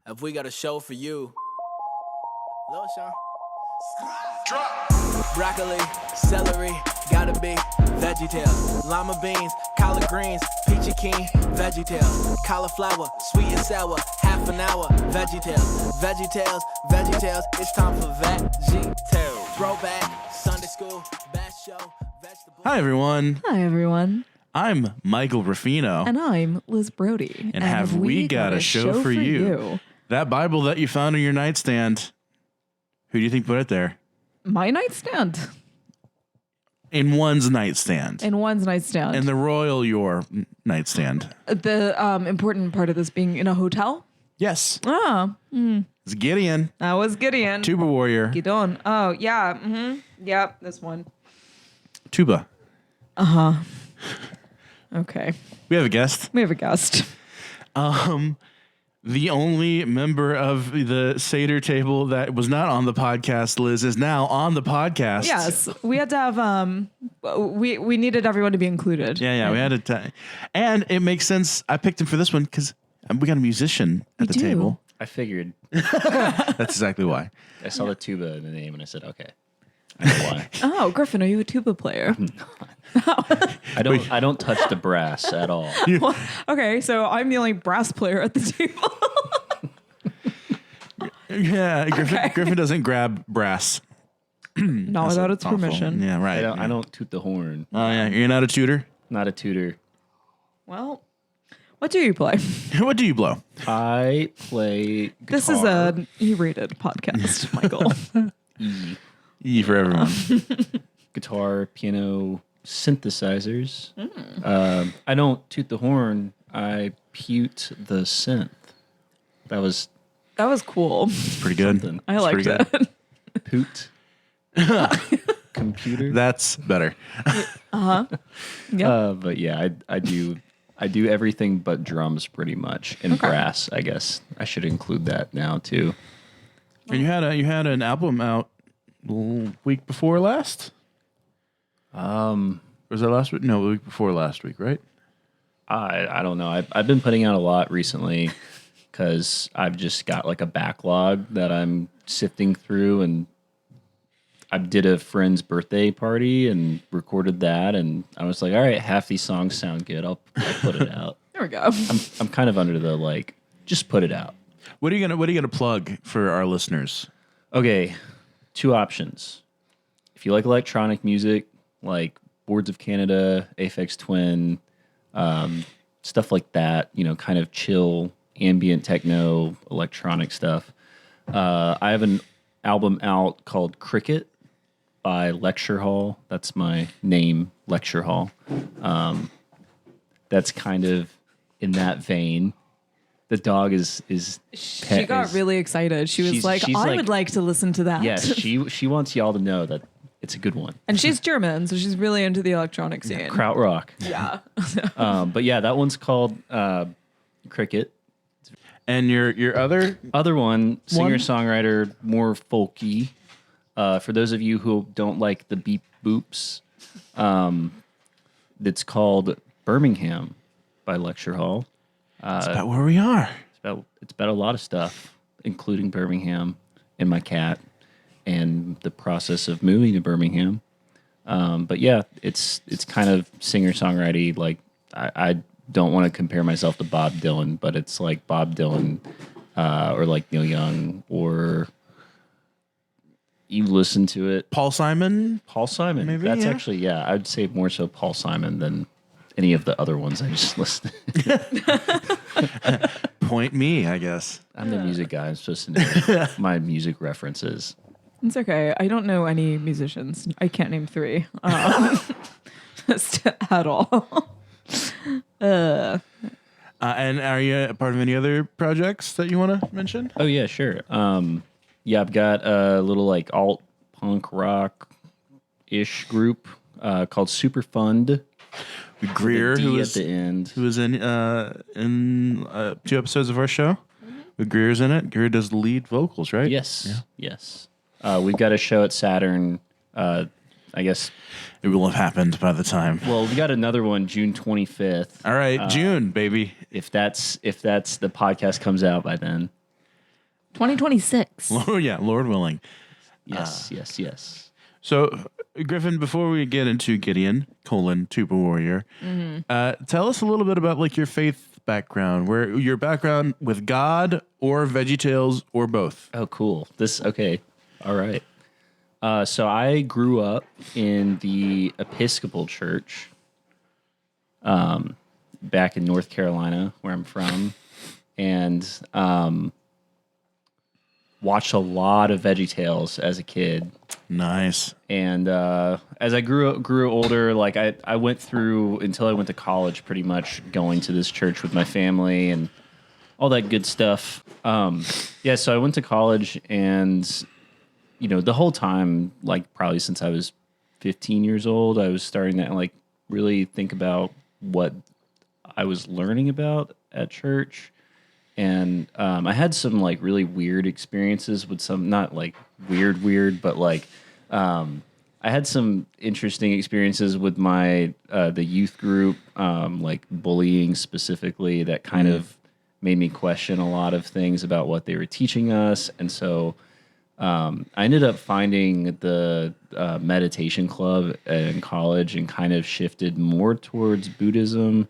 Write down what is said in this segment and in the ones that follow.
If we got a show for you. Lil Sean. Broccoli, celery, gotta be VeggieTales. Lima beans, collard greens, peachy keen, VeggieTales. Cauliflower, sweet and sour, half an hour, VeggieTales. VeggieTales, VeggieTales, it's time for VeggieTales. Throwback, Sunday school, best show, vegetable. Hi, everyone. Hi, everyone. I'm Michael Ruffino. And I'm Liz Brody. And have we got a show for you? That Bible that you found on your nightstand, who do you think put it there? My nightstand. In one's nightstand. In one's nightstand. And the royal your nightstand. The important part of this being in a hotel? Yes. Oh. It's Gideon. That was Gideon. Tuba Warrior. Gideon. Oh, yeah. Mm-hmm. Yep, this one. Tuba. Uh-huh. Okay. We have a guest. We have a guest. The only member of the Seder table that was not on the podcast, Liz, is now on the podcast. Yes. We had to have, we needed everyone to be included. Yeah, we had to. And it makes sense. I picked him for this one because we got a musician at the table. I figured. That's exactly why. I saw the tuba in the name and I said, okay. I know why. Oh, Griffin, are you a tuba player? I don't touch the brass at all. Well, okay, so I'm the only brass player at the table. Yeah, Griffin doesn't grab brass. Not without its awful. permission. Yeah, right. I don't toot the horn. Oh, yeah. You're not a tutor? Not a tutor. Well, what do you play? What do you blow? I play guitar. This is an E-rated podcast, Michael. E for everyone. Guitar, piano, synthesizers. I don't toot the horn. I pute the synth. That was cool. Pretty good. something. I liked pretty it. Poot. Computer. That's better. Yeah. But yeah, I do everything but drums pretty much, and brass. I guess I should include that now too. And you had an album out week before last? Was that last week? No, the week before last week, right? I don't know. I've been putting out a lot recently because I've just got like a backlog that I'm sifting through, and I did a friend's birthday party and recorded that, and I was like, all right, half these songs sound good. I'll put it out. There we go. I'm kind of under the like, just put it out. What are you gonna plug for our listeners? Okay, two options. If you like electronic music, like Boards of Canada, Aphex Twin, stuff like that, kind of chill, ambient techno, electronic stuff. I have an album out called Cricket by Lecture Hall. That's my name, Lecture Hall. That's kind of in that vein. The dog is She got really excited. She was like, I would like to listen to that. Yes, she wants y'all to know that it's a good one. And she's German, so she's really into the electronic scene. Krautrock. Yeah. But yeah, that one's called Cricket. And your other one, singer-songwriter, more folky. For those of you who don't like the beep boops, it's called Birmingham by Lecture Hall. That's about where we are. It's about a lot of stuff, including Birmingham and my cat and the process of moving to Birmingham. But yeah, it's kind of singer-songwriter. Like I don't want to compare myself to Bob Dylan, but it's like Bob Dylan or like Neil Young, or you listen to it. Paul Simon? Maybe, that's actually, I'd say more so Paul Simon than any of the other ones I just listed. Point me, I guess. I'm the music guy. I'm supposed to know my music references. It's okay. I don't know any musicians. I can't name three. At all. And are you a part of any other projects that you want to mention? Oh, yeah, sure. I've got a little like alt punk rock-ish group called Super Fund. With Greer, who was at the end, who was in 2 episodes of our show. With Greer's in it. Greer does the lead vocals, right? Yes. We've got a show at Saturn. I guess it will have happened by the time. Well, we got another one June 25th. All right, June, baby. If the podcast comes out by then. 2026. Oh, yeah, Lord willing. Yes. So, Griffin, before we get into Gideon, Tuba Warrior, tell us a little bit about like your faith background, where your background with God or VeggieTales or both. Oh, cool. Okay. All right. So I grew up in the Episcopal Church back in North Carolina, where I'm from, and watched a lot of VeggieTales as a kid. Nice. And as I grew older, like I went through until I went to college, pretty much going to this church with my family and all that good stuff. So I went to college, and the whole time, like probably since I was 15 years old, I was starting to like really think about what I was learning about at church. And I had some like really weird experiences with some, not like weird, but like I had some interesting experiences with my the youth group, like bullying specifically, that kind of made me question a lot of things about what they were teaching us. And so I ended up finding the meditation club in college and kind of shifted more towards Buddhism.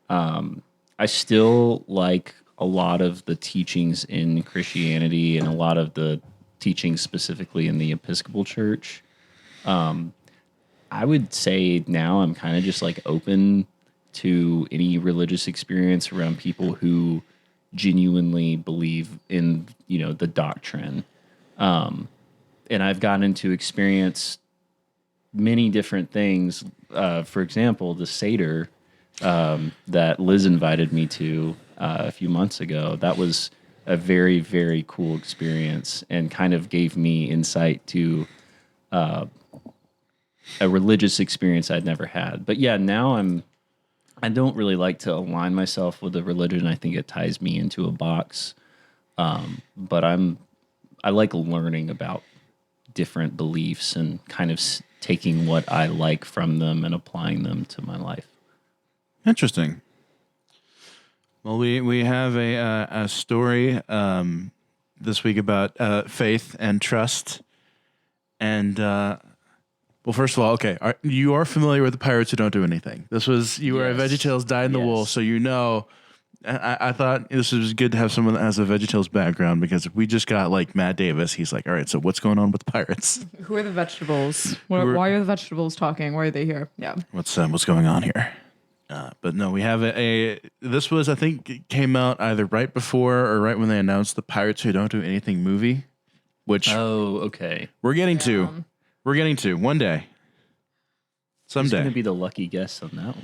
I still like a lot of the teachings in Christianity and a lot of the teachings specifically in the Episcopal Church. I would say now I'm kind of just like open to any religious experience around people who genuinely believe in, the doctrine. And I've gotten to experience many different things. For example, the Seder that Liz invited me to a few months ago. That was a very, very cool experience and kind of gave me insight to a religious experience I'd never had. But yeah, now I don't really like to align myself with a religion. I think it ties me into a box. But I like learning about different beliefs and kind of taking what I like from them and applying them to my life. Interesting. Well, we have a story this week about faith and trust. And, well, first of all, okay, you are familiar with the Pirates Who Don't Do Anything. This was, you were a VeggieTales Dyed in the Wool, so I thought this was good to have someone that has a VeggieTales background, because we just got like Matt Davis. He's like, all right, so what's going on with the Pirates? Who are the vegetables? Why are the vegetables talking? Why are they here? Yeah. What's going on here? But no, we have this was, I think, it came out either right before or right when they announced the Pirates Who Don't Do Anything movie, which okay, we're getting to. We're getting to one day. Someday. Who's going to be the lucky guest on that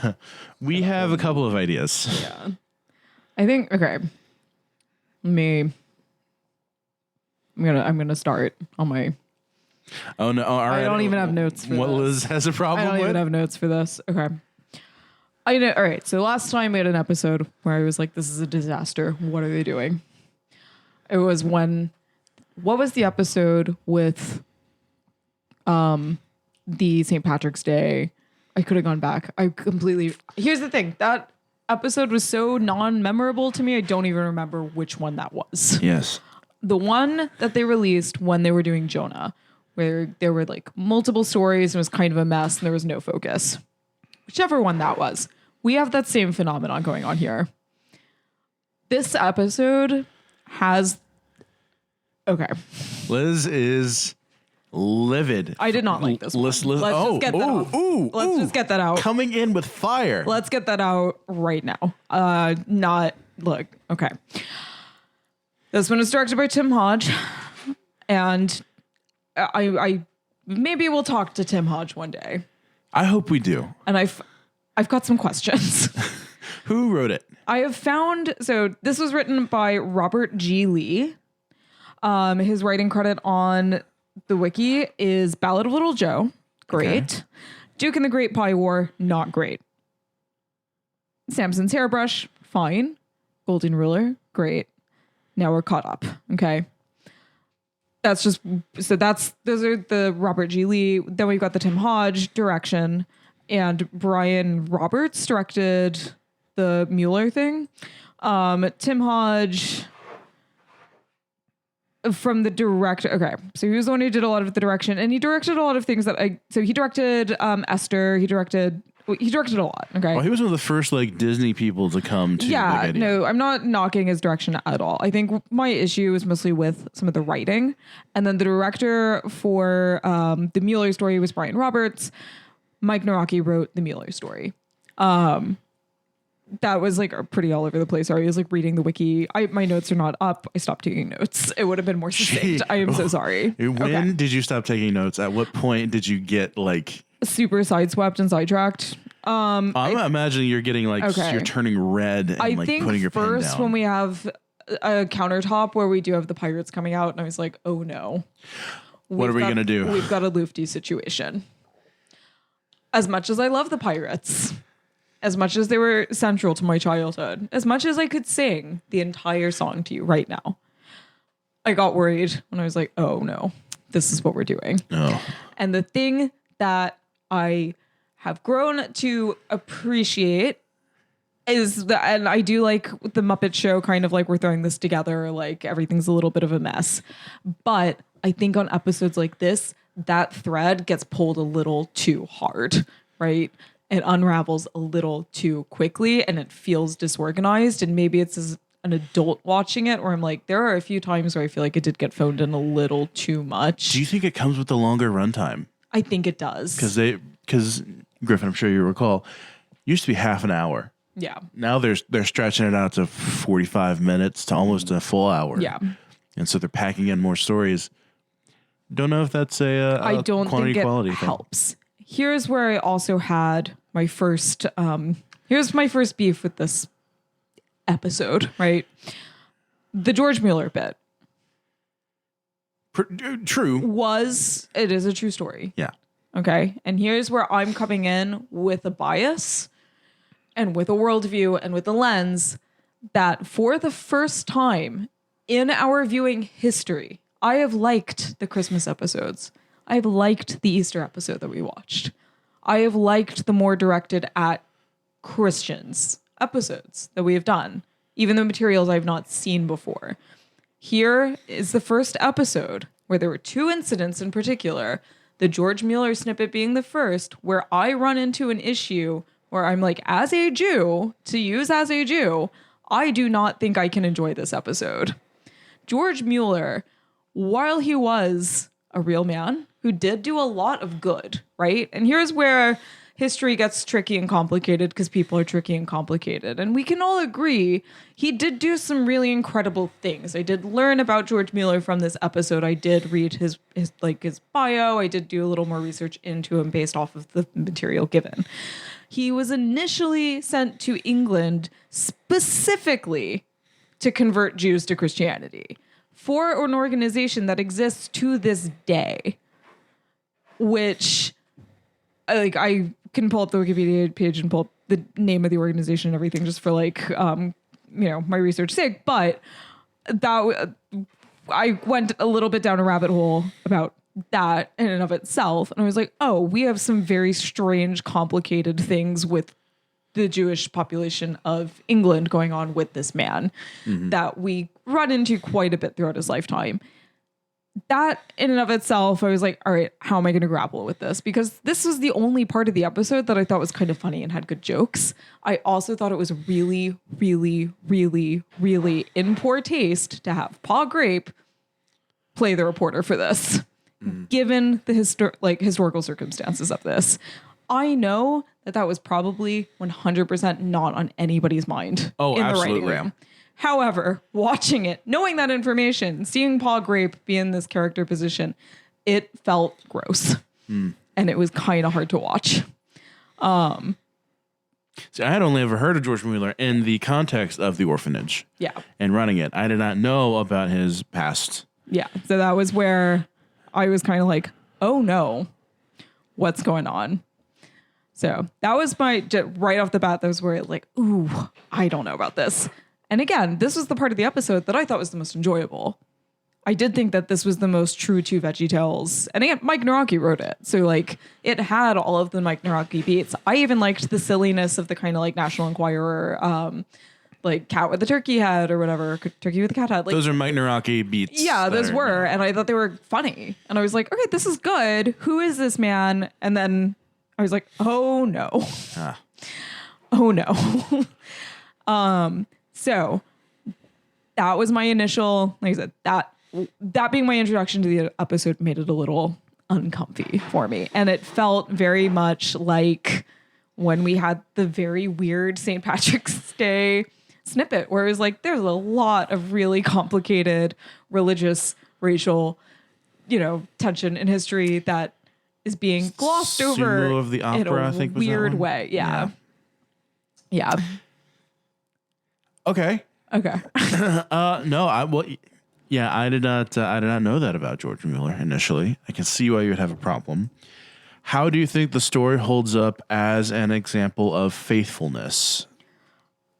one? We have a couple of ideas. Yeah. I think, okay. I'm gonna start on my. Oh no! All right. I don't even have notes for what this. Liz has a problem with. I don't even have notes for this. Okay. I know. All right. So last time we had an episode where I was like, "This is a disaster. What are they doing?" It was what was the episode with, the St. Patrick's Day? I could have gone back. Here's the thing. That episode was so non-memorable to me. I don't even remember which one that was. Yes. The one that they released when they were doing Jonah, where there were like multiple stories and it was kind of a mess and there was no focus. Whichever one that was. We have that same phenomenon going on here. This episode has... Okay. Liz is livid. I did not like this one. Let's just get that off. Let's just get that out. Coming in with fire. Let's get that out right now. Okay. This one is directed by Tim Hodge, and I maybe we'll talk to Tim Hodge one day. I hope we do. And I've got some questions. Who wrote it? I have found, so this was written by Robert G. Lee. His writing credit on the wiki is Ballad of Little Joe, great. Okay. Duke and the Great Pie War, not great. Samson's Hairbrush, fine. Golden Ruler, great. Now we're caught up. Okay. Those are the Robert G. Lee. Then we've got the Tim Hodge direction, and Brian Roberts directed the Mueller thing. Tim Hodge from the director. Okay, so he was the one who did a lot of the direction, and he directed a lot of things so he directed Esther. He directed a lot. Okay. Oh, he was one of the first like Disney people to come to. Yeah, Big Idea. no, I'm not knocking his direction at all. I think my issue is mostly with some of the writing, and then the director for the Mueller story was Brian Roberts. Mike Naraki wrote the Mueller story. That was like pretty all over the place. I was like reading the wiki. My notes are not up. I stopped taking notes. It would have been more succinct. I am so sorry. When did you stop taking notes? At what point did you get like super sideswept and sidetracked? I'm imagining you're getting like you're turning red and I like think putting your pen first down. when we have a countertop where we do have the pirates coming out, and I was like, oh no. What are we gonna do? We've got a Luffy situation. As much as I love the pirates, as much as they were central to my childhood, as much as I could sing the entire song to you right now, I got worried when I was like, oh no, this is what we're doing. Oh. And the thing that I have grown to appreciate is that, and I do like the Muppet Show, kind of like we're throwing this together, like everything's a little bit of a mess. But I think on episodes like this, that thread gets pulled a little too hard, right? It unravels a little too quickly and it feels disorganized. And maybe it's as an adult watching it where I'm like, there are a few times where I feel like it did get phoned in a little too much. Do you think it comes with the longer runtime? I think it does. Because Griffin, I'm sure you recall, used to be half an hour. Yeah. Now they're stretching it out to 45 minutes to almost a full hour. Yeah. And so they're packing in more stories. Don't know if that's I don't quantity think it quality thing. helps. Here's where I also had my first here's my first beef with this episode, right? The George Mueller bit. True. It is a true story. Yeah. Okay. And here's where I'm coming in with a bias and with a worldview and with a lens that for the first time in our viewing history, I have liked the Christmas episodes. I have liked the Easter episode that we watched. I have liked the more directed at Christians episodes that we have done, even the materials I've not seen before. Here is the first episode where there were two incidents in particular, the George Mueller snippet being the first, where I run into an issue where I'm like, as a Jew, I do not think I can enjoy this episode. George Mueller, while he was a real man who did do a lot of good, right? And here's where history gets tricky and complicated because people are tricky and complicated. And we can all agree he did do some really incredible things. I did learn about George Mueller from this episode. I did read his bio. I did do a little more research into him based off of the material given. He was initially sent to England specifically to convert Jews to Christianity for an organization that exists to this day, which I can pull up the Wikipedia page and pull up the name of the organization and everything just for my research sake. But I went a little bit down a rabbit hole about that in and of itself. And I was like, oh, we have some very strange, complicated things with the Jewish population of England going on with this man that we run into quite a bit throughout his lifetime. That in and of itself, I was like, all right, how am I going to grapple with this? Because this was the only part of the episode that I thought was kind of funny and had good jokes. I also thought it was really, really, really, really in poor taste to have Paul Grape play the reporter for this, given the historical circumstances of this. I know that was probably 100% not on anybody's mind in the writing room. However, watching it, knowing that information, seeing Paul Grape be in this character position, it felt gross. And it was kind of hard to watch. See, I had only ever heard of George Mueller in the context of the orphanage. Yeah. And running it. I did not know about his past. Yeah. So that was where I was kind of like, oh no, what's going on? So that was right off the bat, that was where ooh, I don't know about this. And again, this was the part of the episode that I thought was the most enjoyable. I did think that this was the most true to VeggieTales. And again, Mike Naraki wrote it. So it had all of the Mike Naraki beats. I even liked the silliness of the kind of National Enquirer like cat with the turkey head or whatever, turkey with the cat head. Like Those are Mike Naraki beats. yeah, those that are- were, and I thought they were funny, and I was like, okay, this is good. Who is this man? And then I was like, oh no, oh no. So that was my initial, like I said, that being my introduction to the episode made it a little uncomfy for me. And it felt very much like when we had the very weird St. Patrick's Day snippet where it was like, there's a lot of really complicated religious, racial, tension in history that is being glossed over Sumo of the Opera, in a I think was that weird one? way. Yeah. Okay. Okay. No, I did not know that about George Mueller initially. I can see why you would have a problem. How do you think the story holds up as an example of faithfulness?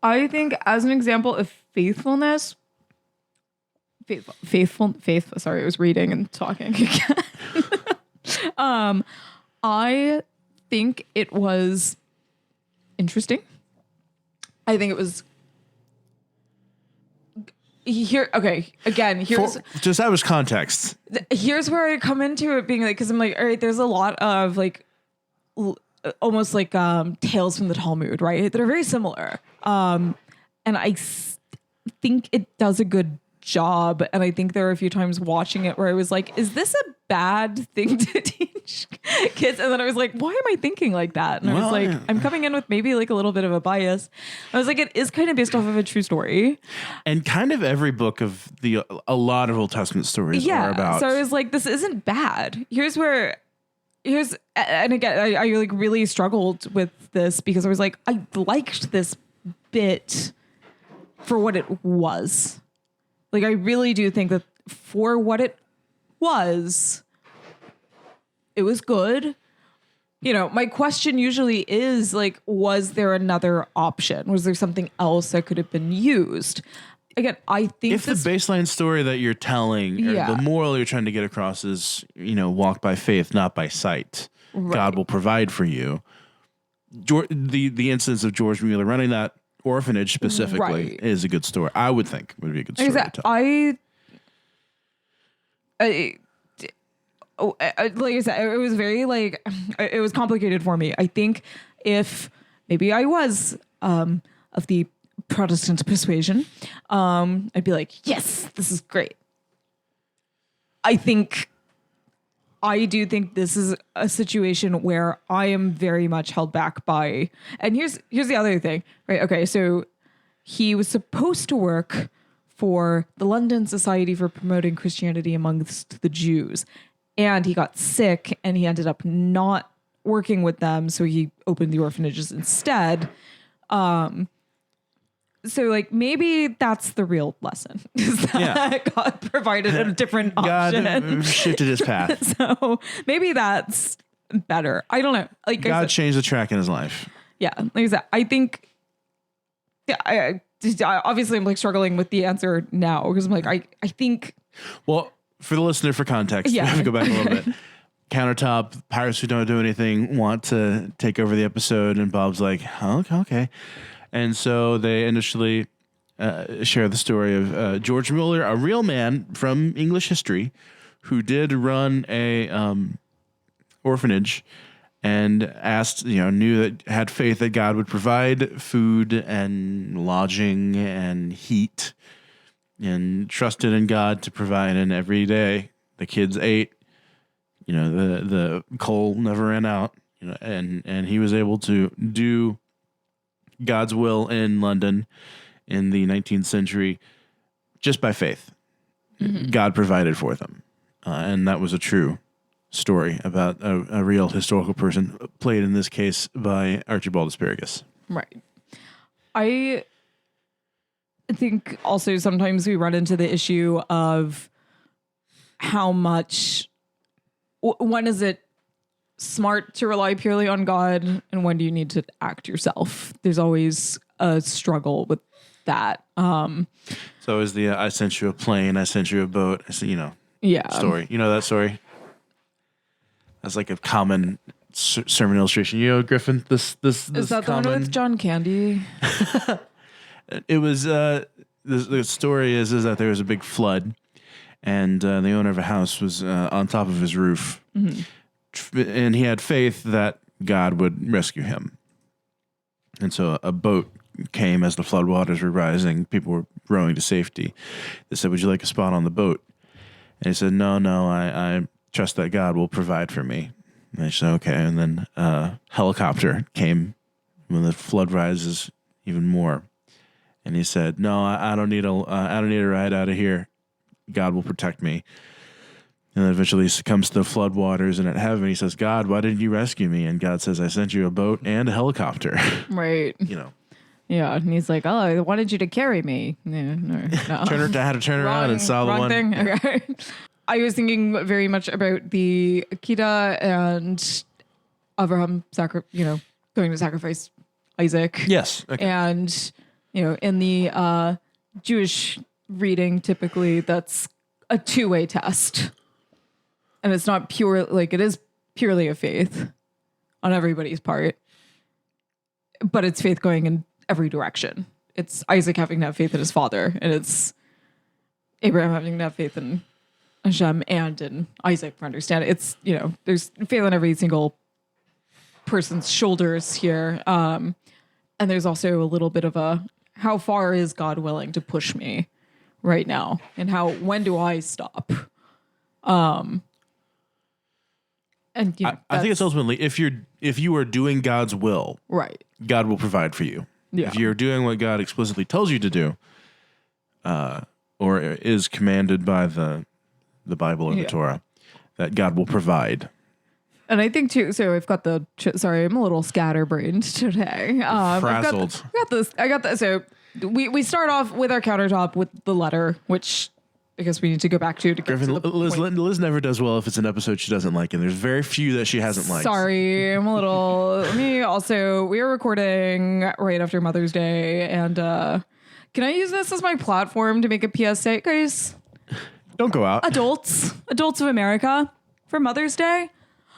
I think as an example of faithfulness, sorry, I was reading and talking again. I think it was interesting. I think it was here. Okay. Again, here's Just establish context. here's where I come into it being like, cause I'm like, all right, there's a lot of like, almost like, tales from the Talmud, right? That are very similar. And I think it does a good job. And I think there are a few times watching it where I was like, is this a bad thing to teach kids? And then I was like, why am I thinking like that? And I was like, I'm coming in with maybe like a little bit of a bias. I was like, it is kind of based off of a true story. And kind of every book of a lot of Old Testament stories are about. So I was like, this isn't bad. And again, I like really struggled with this because I was like, I liked this bit for what it was. Like, I really do think that for what it was good. My question usually is like, was there another option? Was there something else that could have been used? Again, I think if the baseline story that you're telling, or Yeah. the moral you're trying to get across is, walk by faith, not by sight. Right. God will provide for you. The instance of George Mueller running that orphanage specifically Right. is a good story. I would think would be a good story to tell. Like I said, it was very like, it was complicated for me. I think if maybe I was of the Protestant persuasion, I'd be like, yes, this is great. I do think this is a situation where I am very much held back by, and here's the other thing, right? Okay, so he was supposed to work for the London Society for Promoting Christianity Amongst the Jews, and he got sick and he ended up not working with them, so he opened the orphanages instead. So like maybe that's the real lesson, is that God provided a different option. God shifted his path. So maybe that's better. I don't know. Like God changed the track in his life. yeah, like I said, I think. Yeah, I obviously I'm like struggling with the answer now because I'm like I think. Well, for the listener, for context, Yeah. we have to go back a little bit. Countertop, pirates who don't do anything want to take over the episode, and Bob's like, oh, okay. And so they initially share the story of George Mueller, a real man from English history, who did run a orphanage and asked, knew that had faith that God would provide food and lodging and heat, and trusted in God to provide. And every day the kids ate, the coal never ran out, and he was able to do God's will in London in the 19th century just by faith. Mm-hmm. God provided for them. And that was a true story about a real historical person, played in this case by Archibald Asparagus. Right. I think also sometimes we run into the issue of how much, when is it smart to rely purely on God and when do you need to act yourself? There's always a struggle with that. So is the I sent you a plane, I sent you a boat, Yeah. story. You know that story? That's like a common sermon illustration. Griffin, this Is that the one common, with John Candy? it was the story is that there was a big flood, and the owner of a house was on top of his roof, and he had faith that God would rescue him. And so a boat came as the floodwaters were rising. People were rowing to safety. They said, "Would you like a spot on the boat?" And he said, No, I trust that God will provide for me." And they said, "Okay." And then a helicopter came when the flood rises even more. And he said, "No, I don't need a ride out of here. God will protect me." And then eventually he succumbs to the floodwaters, and at heaven he says, "God, why didn't you rescue me?" And God says, "I sent you a boat and a helicopter." Right. Yeah, and he's like, "Oh, I wanted you to carry me." Yeah, no. I had to turn around and saw the wrong one. thing. Okay. I was thinking very much about the Akita and Abraham going to sacrifice Isaac. Yes. Okay. And, in the Jewish reading, typically that's a two-way test. And it's not pure, it is purely a faith on everybody's part. But it's faith going in every direction. It's Isaac having to have faith in his father, and it's Abraham having to have faith in Hashem and in Isaac for understanding. It's, there's faith on every single person's shoulders here. And there's also a little bit of how far is God willing to push me right now? And when do I stop? And I think it's ultimately if you are doing God's will, right, God will provide for you. Yeah. If you're doing what God explicitly tells you to do, or is commanded by the Bible or the Torah, that God will provide. And I think too. So I've got sorry, I'm a little scatterbrained today. Frazzled. I got this. So we start off with our countertop with the letter, which I guess we need to go back to Griffin, get to the Liz never does well if it's an episode she doesn't like, and there's very few that she hasn't liked. Sorry, I'm a little. We are recording right after Mother's Day, and can I use this as my platform to make a PSA, guys? Don't go out. Adults of America, for Mother's Day,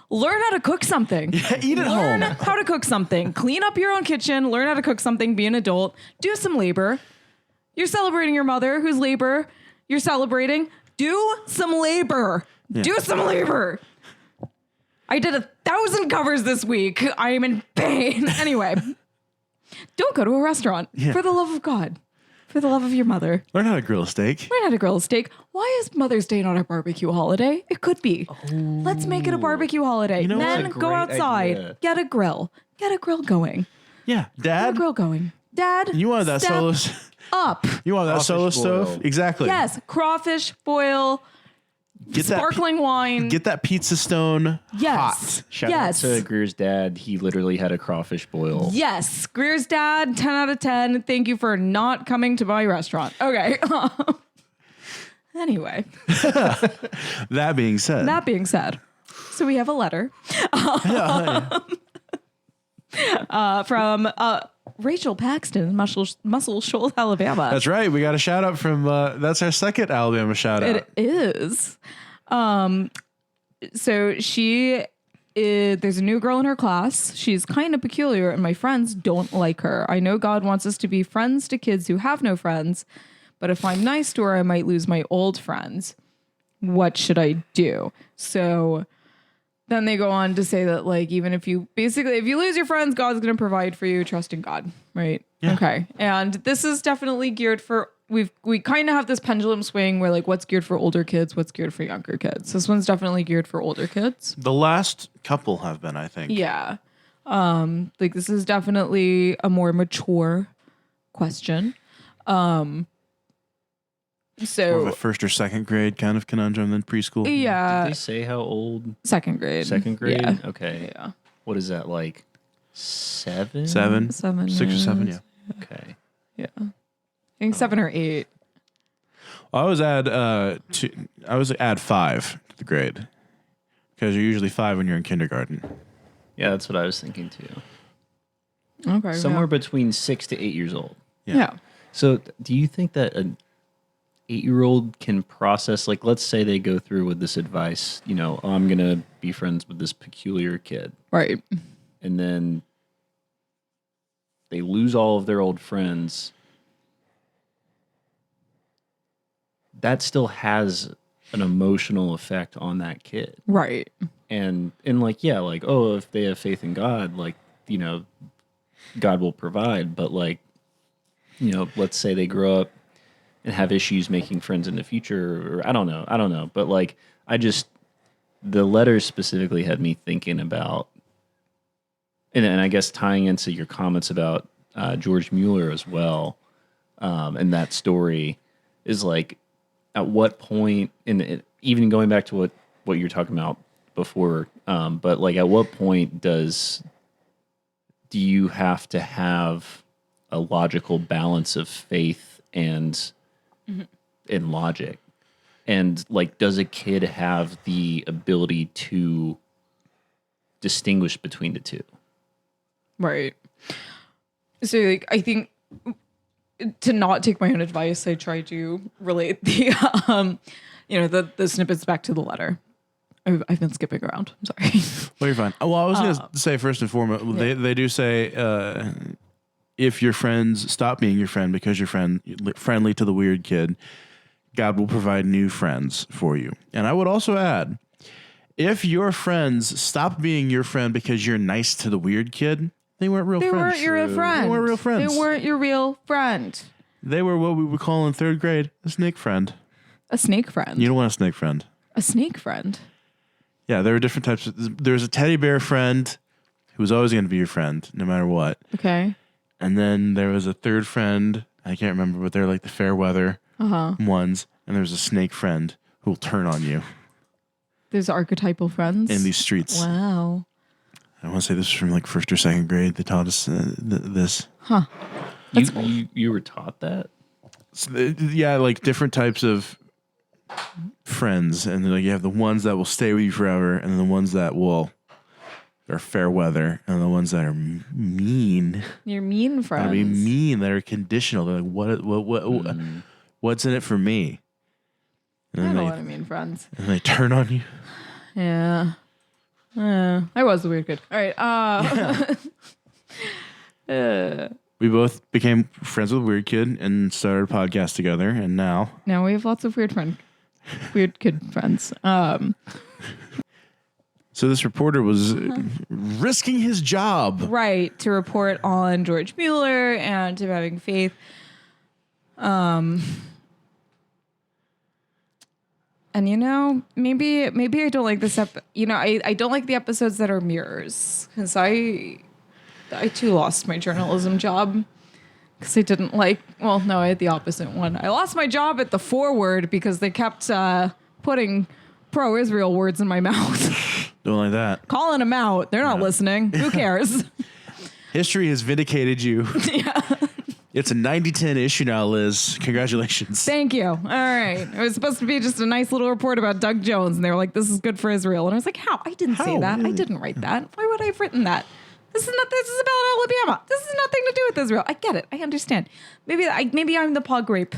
learn how to cook something. Yeah, eat at learn home. how to cook something. Clean up your own kitchen. Learn how to cook something. Be an adult. Do some labor. You're celebrating your mother, whose labor you're celebrating. Do some labor. Yeah. Do some labor. I did 1,000 covers this week. I am in pain. Anyway, don't go to a restaurant. For the love of God. For the love of your mother. Learn how to grill a steak. Learn how to grill a steak. Why is Mother's Day not a barbecue holiday? It could be. Let's make it a barbecue holiday. know, Men, that's a go great outside. idea. Get a grill. Get a grill going. Yeah, Get a Dad. grill going. Dad, You wanted that step solo. up. You want that Crawfish solo boil. stove? Exactly. Yes, crawfish boil, Get sparkling wine. Get that pizza stone yes. hot. Shout yes. out to Greer's dad. He literally had a crawfish boil. Yes. Greer's dad, 10 out of 10. Thank you for not coming to my restaurant. Okay. Anyway, That being said, that being said, so we have a letter from Rachel Paxton, Muscle Shoals, Alabama. that's right. We got a shout out from. That's our second Alabama shout out. It is. So there's a new girl in her class. She's kind of peculiar, and my friends don't like her. I know God wants us to be friends to kids who have no friends, but if I'm nice to her, I might lose my old friends. What should I do? So then they go on to say that, even if you lose your friends, God's going to provide for you. Trust in God, right? Yeah. Okay. And this is definitely geared for, we kind of have this pendulum swing where what's geared for older kids, what's geared for younger kids. This one's definitely geared for older kids. The last couple have been, I think. Yeah. This is definitely a more mature question. More of a first or second grade kind of conundrum than preschool. Yeah. Did they say how old? Second grade. Second grade? Yeah. Okay. Yeah. What is that, like 7? 7. 6 or 7, yeah. Okay. Yeah. I think 7 or 8. I always add add 5 to the grade because you're usually 5 when you're in kindergarten. Yeah, that's what I was thinking too. Okay. Somewhere between 6 to 8 years old. Yeah. So do you think that an 8-year-old can process, let's say they go through with this advice, I'm going to be friends with this peculiar kid. Right. And then they lose all of their old friends. that still has an emotional effect on that kid. Right. And like, yeah, like, oh, if they have faith in God, like, you know, God will provide. But like, you know, let's say they grow up and have issues making friends in the future, or I don't know. But like, the letters specifically had me thinking about, and I guess tying into your comments about George Mueller as well, and that story is like, at what point, even going back to what you're talking about before, but like, at what point do you have to have a logical balance of faith and logic? And like, does a kid have the ability to distinguish between the two? Right. So like, I think to not take my own advice, I try to relate the the snippets back to the letter. I've been skipping around. I'm sorry. Well, you're fine. Well, I was going to say first and foremost, they do say if your friends stop being your friend because you're friendly to the weird kid, God will provide new friends for you. And I would also add, if your friends stop being your friend because you're nice to the weird kid, they weren't real friends. They weren't your real friend. They weren't real friends. They weren't your real friend. They were what we would call in third grade a snake friend. A snake friend? You don't want a snake friend. A snake friend? Yeah, there were different types. There was a teddy bear friend who was always going to be your friend, no matter what. Okay. And then there was a third friend. I can't remember, but they're like the fair weather ones. And there's a snake friend who will turn on you. There's archetypal friends? In these streets. Wow. I want to say this was from like first or second grade. They taught us this. Huh. You were taught that? So, yeah, like different types of friends. And like you have the ones that will stay with you forever, and then the ones that are fair weather, and the ones that are mean. You're mean friends. I mean, mean, that are conditional. They're like, what's in it for me? And I know what I mean, friends. And they turn on you. Yeah. I was the weird kid. All right. We both became friends with a weird kid and started a podcast together, and now we have lots of weird kid friends. So this reporter was risking his job, right, to report on George Mueller and him having faith. And maybe I don't like this I don't like the episodes that are mirrors, because I too lost my journalism job because I didn't like. Well, no, I had the opposite one. I lost my job at the Forward because they kept putting pro-Israel words in my mouth. Don't like that. Calling them out. They're not listening. Who cares? History has vindicated you. Yeah. It's a 90-10 issue now, Liz. Congratulations. Thank you. All right. It was supposed to be just a nice little report about Doug Jones, and they were like, this is good for Israel. And I was like, how? I didn't say that. I didn't write that. Why would I have written that? This is about Alabama. This has nothing to do with Israel. I get it. I understand. Maybe I'm the pug rape.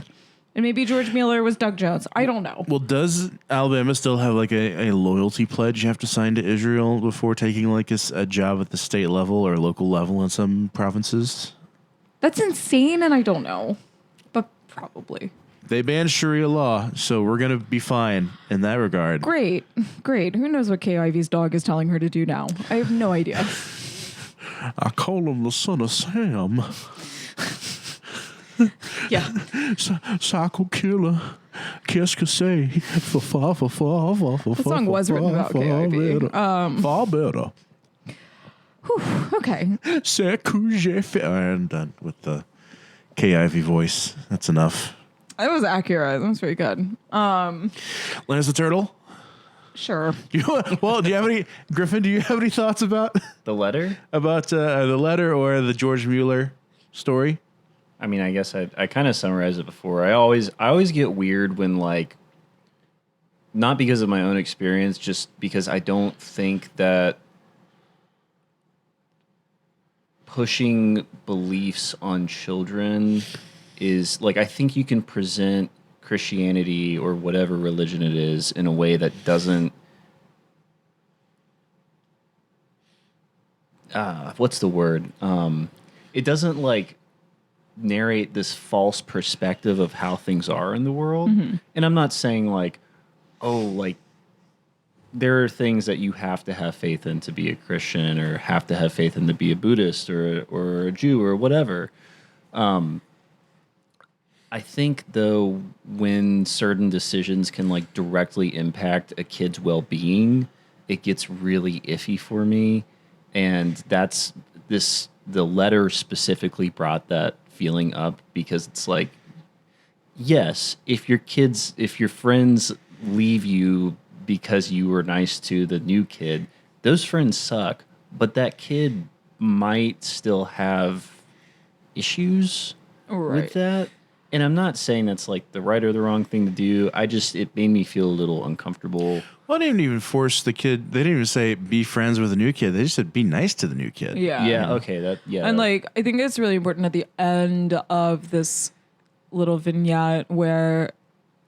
And maybe George Mueller was Doug Jones. I don't know. Well, does Alabama still have like a loyalty pledge you have to sign to Israel before taking like a job at the state level or local level in some provinces? That's insane, and I don't know. But probably. They banned Sharia law, so we're going to be fine in that regard. Great. Who knows what Kay Ivy's dog is telling her to do now? I have no idea. I call him the son of Sam. Yeah. Psycho killer. Qu'est-ce que c'est? The song was written about Kay Ivy. Far better. Okay. I'm done with the Kay Ivy voice. That's enough. That was accurate. That was very good. Lance the Turtle? Sure. Well, Griffin, do you have any thoughts about the letter? About the letter or the George Mueller story? I mean, I guess I kind of summarized it before. I always get weird when, like, not because of my own experience, just because I don't think that pushing beliefs on children is, like, I think you can present Christianity or whatever religion it is in a way that doesn't what's the word? It doesn't, like, narrate this false perspective of how things are in the world. And I'm not saying like, oh, like there are things that you have to have faith in to be a Christian, or have to have faith in to be a Buddhist or a Jew or whatever. I think though, when certain decisions can like directly impact a kid's well-being, it gets really iffy for me. And the letter specifically brought that feeling up, because it's like, yes, if your friends leave you because you were nice to the new kid, those friends suck, but that kid might still have issues with that. And I'm not saying that's like the right or the wrong thing to do. It made me feel a little uncomfortable. Well, they didn't even force the kid. They didn't even say be friends with the new kid. They just said be nice to the new kid. Yeah. Okay. And like, I think it's really important at the end of this little vignette where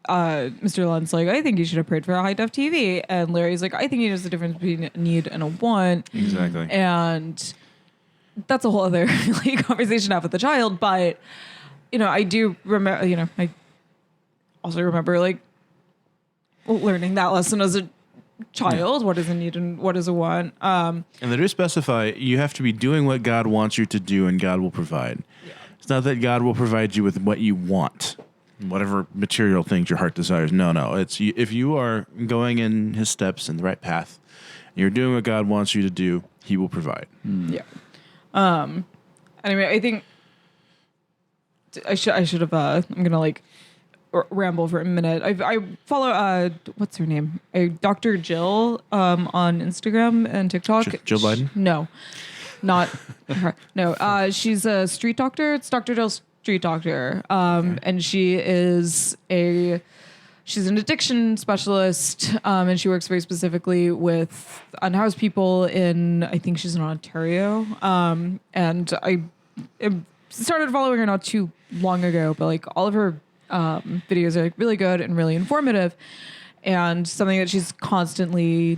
Mr. Lunt's like, I think you should have prayed for a high-def TV. And Larry's like, I think he knows the difference between a need and a want. Exactly. And that's a whole other like conversation to have with the child. But, you know, I do remember, you know, I also remember like learning that lesson as a child. What is a need and what is a want? And they do specify you have to be doing what God wants you to do, and God will provide. Yeah. It's not that God will provide you with what you want, whatever material things your heart desires. No. It's if you are going in His steps in the right path, and you're doing what God wants you to do, He will provide. Yeah. Anyway, I think I should have. I'm gonna like ramble for a minute. I follow what's her name? Dr. Jill on Instagram and TikTok. Jill Biden? No, not her. No, she's a street doctor. It's Dr. Jill Street Doctor. And she's an addiction specialist, and she works very specifically with unhoused people I think she's in Ontario. And I started following her not too long ago, but like all of her videos are like really good and really informative. And something that she's constantly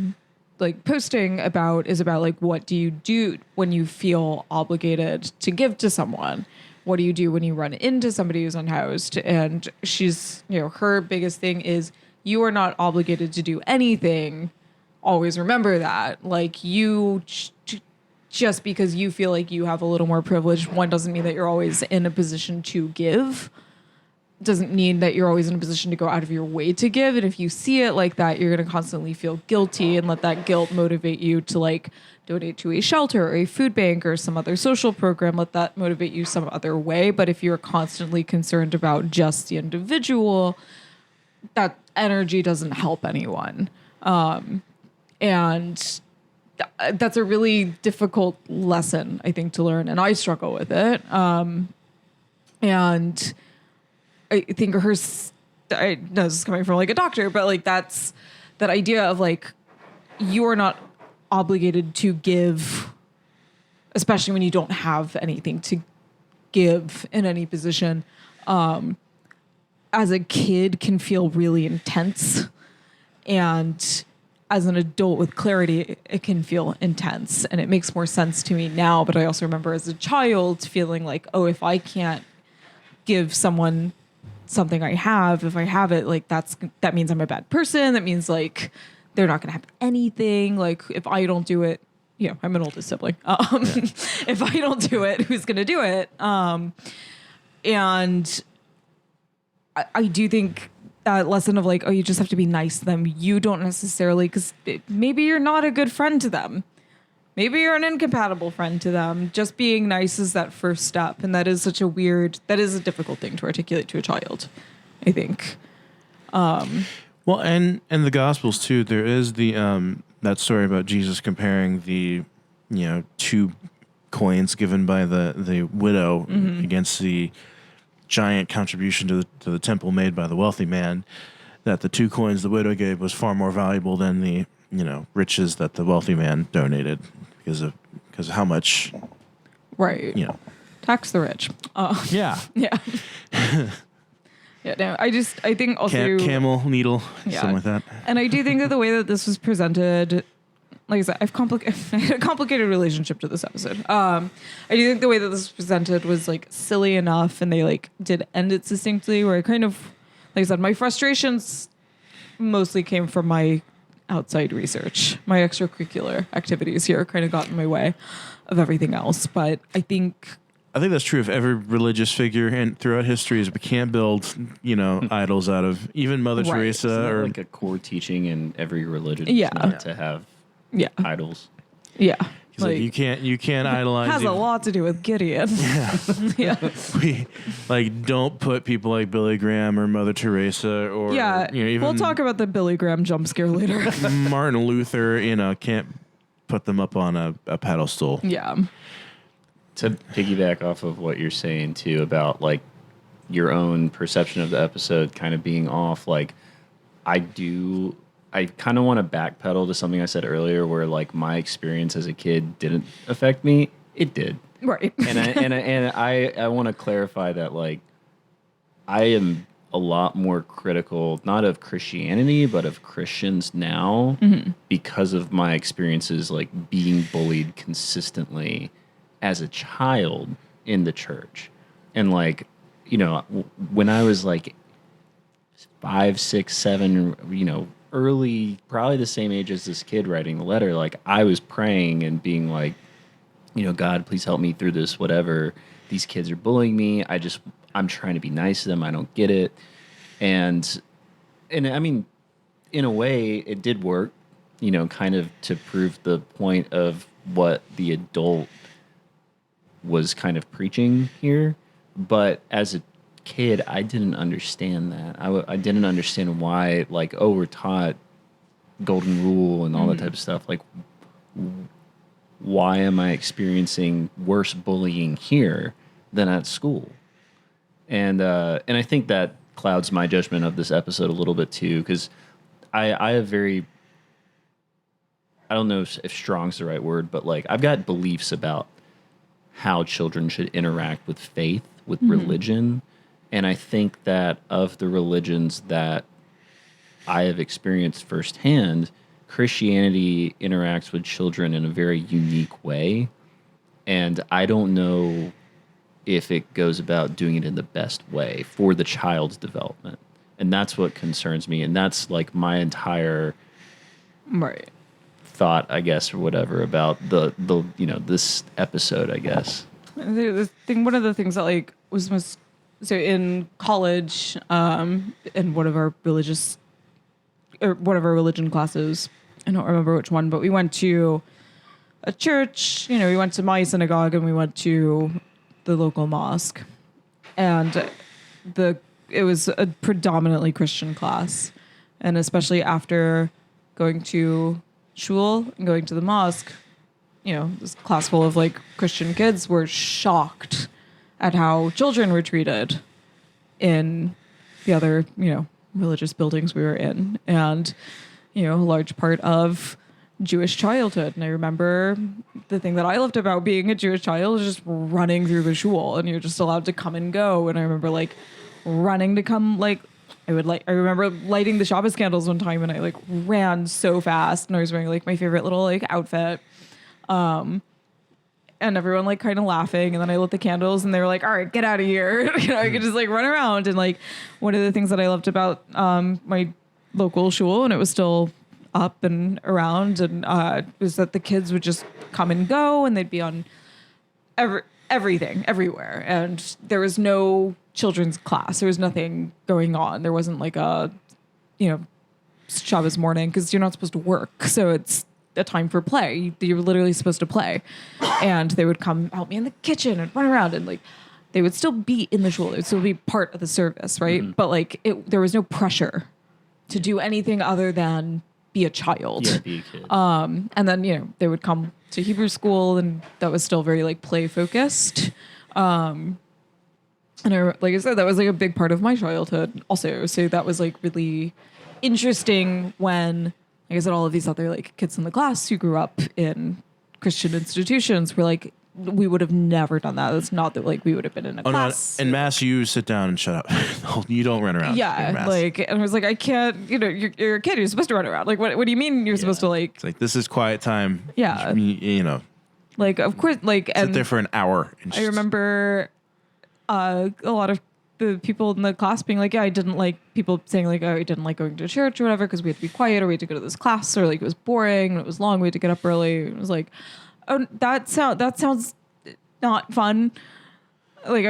like posting about is about like, what do you do when you feel obligated to give to someone? What do you do when you run into somebody who's unhoused? And she's, you know, her biggest thing is you are not obligated to do anything. Always remember that. Like you, just because you feel like you have a little more privilege, one, doesn't mean that you're always in a position to give. Doesn't mean that you're always in a position to go out of your way to give. And if you see it like that, you're going to constantly feel guilty and let that guilt motivate you to like donate to a shelter or a food bank or some other social program. Let that motivate you some other way. But if you're constantly concerned about just the individual, that energy doesn't help anyone. And that's a really difficult lesson, I think, to learn. And I struggle with it. And I think I know this is coming from like a doctor, but like that's that idea of like, you are not obligated to give, especially when you don't have anything to give in any position. As a kid can feel really intense, and as an adult with clarity, it can feel intense, and it makes more sense to me now. But I also remember as a child feeling like, oh, if I can't give someone something I have, if I have it, like that means I'm a bad person. That means like they're not going to have anything. Like if I don't do it, you know, I'm an oldest sibling. If I don't do it, who's going to do it? And I do think that lesson of like, oh, you just have to be nice to them. You don't necessarily, because maybe you're not a good friend to them. Maybe you're an incompatible friend to them. Just being nice is that first step. And that is that is a difficult thing to articulate to a child, I think. Well, and the Gospels too, there is the that story about Jesus comparing the, you know, 2 coins given by the widow against the giant contribution to the temple made by the wealthy man, that the 2 coins the widow gave was far more valuable than the, you know, riches that the wealthy man donated because of how much, right? You know, tax the rich. Yeah. Yeah. Yeah. No, I think also camel needle, something like that. And I do think that the way that this was presented like I said, I had a complicated relationship to this episode. I do think the way that this was presented was like silly enough, and they like did end it succinctly. Where I kind of, like I said, my frustrations mostly came from my outside research. My extracurricular activities here kind of got in my way of everything else. But I think that's true of every religious figure and throughout history is we can't build, idols out of even Mother Right. Teresa Isn't that or like a core teaching in every religion? Yeah. Not to have yeah, idols. yeah, like, you can't idolize has a even- lot to do with Gideon. Yeah. we like don't put people like Billy Graham or Mother Teresa or Yeah, even we'll talk about the Billy Graham jump scare later. Martin Luther, can't put them up on a pedestal. Yeah. To piggyback off of what you're saying too about like your own perception of the episode kind of being off, like I kind of want to backpedal to something I said earlier where like my experience as a kid didn't affect me. It did. Right. And I want to clarify that like I am a lot more critical not of Christianity but of Christians now because of my experiences like being bullied consistently as a child in the church. And like, when I was like 5, 6, 7, early, probably the same age as this kid writing the letter, like I was praying and being like, God, please help me through this, whatever. These kids are bullying me. I'm trying to be nice to them. I don't get it. And I mean, in a way it did work, kind of to prove the point of what the adult was kind of preaching here. But as a kid, I didn't understand that. I didn't understand why, like, we're taught golden rule and all that type of stuff. Like, why am I experiencing worse bullying here than at school? And I think that clouds my judgment of this episode a little bit too, because I have very, I don't know if strong's the right word, but like I've got beliefs about how children should interact with faith, with religion. And I think that of the religions that I have experienced firsthand, Christianity interacts with children in a very unique way. And I don't know if it goes about doing it in the best way for the child's development. And that's what concerns me. And that's like my entire Right. thought, I guess, or whatever about the this episode, I guess. One of the things that like was most so in college, in one of our religion classes, I don't remember which one, but we went to a church. We went to my synagogue and we went to the local mosque, and it was a predominantly Christian class, and especially after going to shul and going to the mosque, this class full of like Christian kids were shocked at how children were treated in the other, religious buildings we were in. And, a large part of Jewish childhood. And I remember the thing that I loved about being a Jewish child was just running through the shul, and you're just allowed to come and go. And I remember like running to come, like, I remember lighting the Shabbos candles one time, and I like ran so fast, and I was wearing like my favorite little like outfit. And everyone like kind of laughing, and then I lit the candles and they were like, all right, get out of here. I could just like run around. And like one of the things that I loved about my local shul, and it was still up and around, and was that the kids would just come and go, and they'd be on everything everywhere, and there was no children's class. There was nothing going on. There wasn't like a Shabbos morning, because you're not supposed to work, so it's a time for play. You're literally supposed to play. And they would come help me in the kitchen and run around, and like they would still be in the shul. It would still be part of the service, right? But like there was no pressure to do anything other than be a child. Yeah, be a kid. And then, they would come to Hebrew school, and that was still very like play focused. And like I said, that was like a big part of my childhood also. So that was like really interesting when, like I said, all of these other like kids in the class who grew up in Christian institutions were like we would have never done that. It's not that like we would have been in a class. No, in mass, you sit down and shut up. You don't run around. in Yeah, mass. like, and I was like, I can't, you're a kid, you're supposed to run around. Like, what do you mean you're supposed to like, It's like, this is quiet time. Yeah. You know, like, of course, like, sit and there for an hour. And I remember a lot of the people in the class being like, yeah, I didn't like people saying like, oh, I didn't like going to church or whatever because we had to be quiet or we had to go to this class or like it was boring and it was long. We had to get up early. It was like, oh, that sounds not fun. Like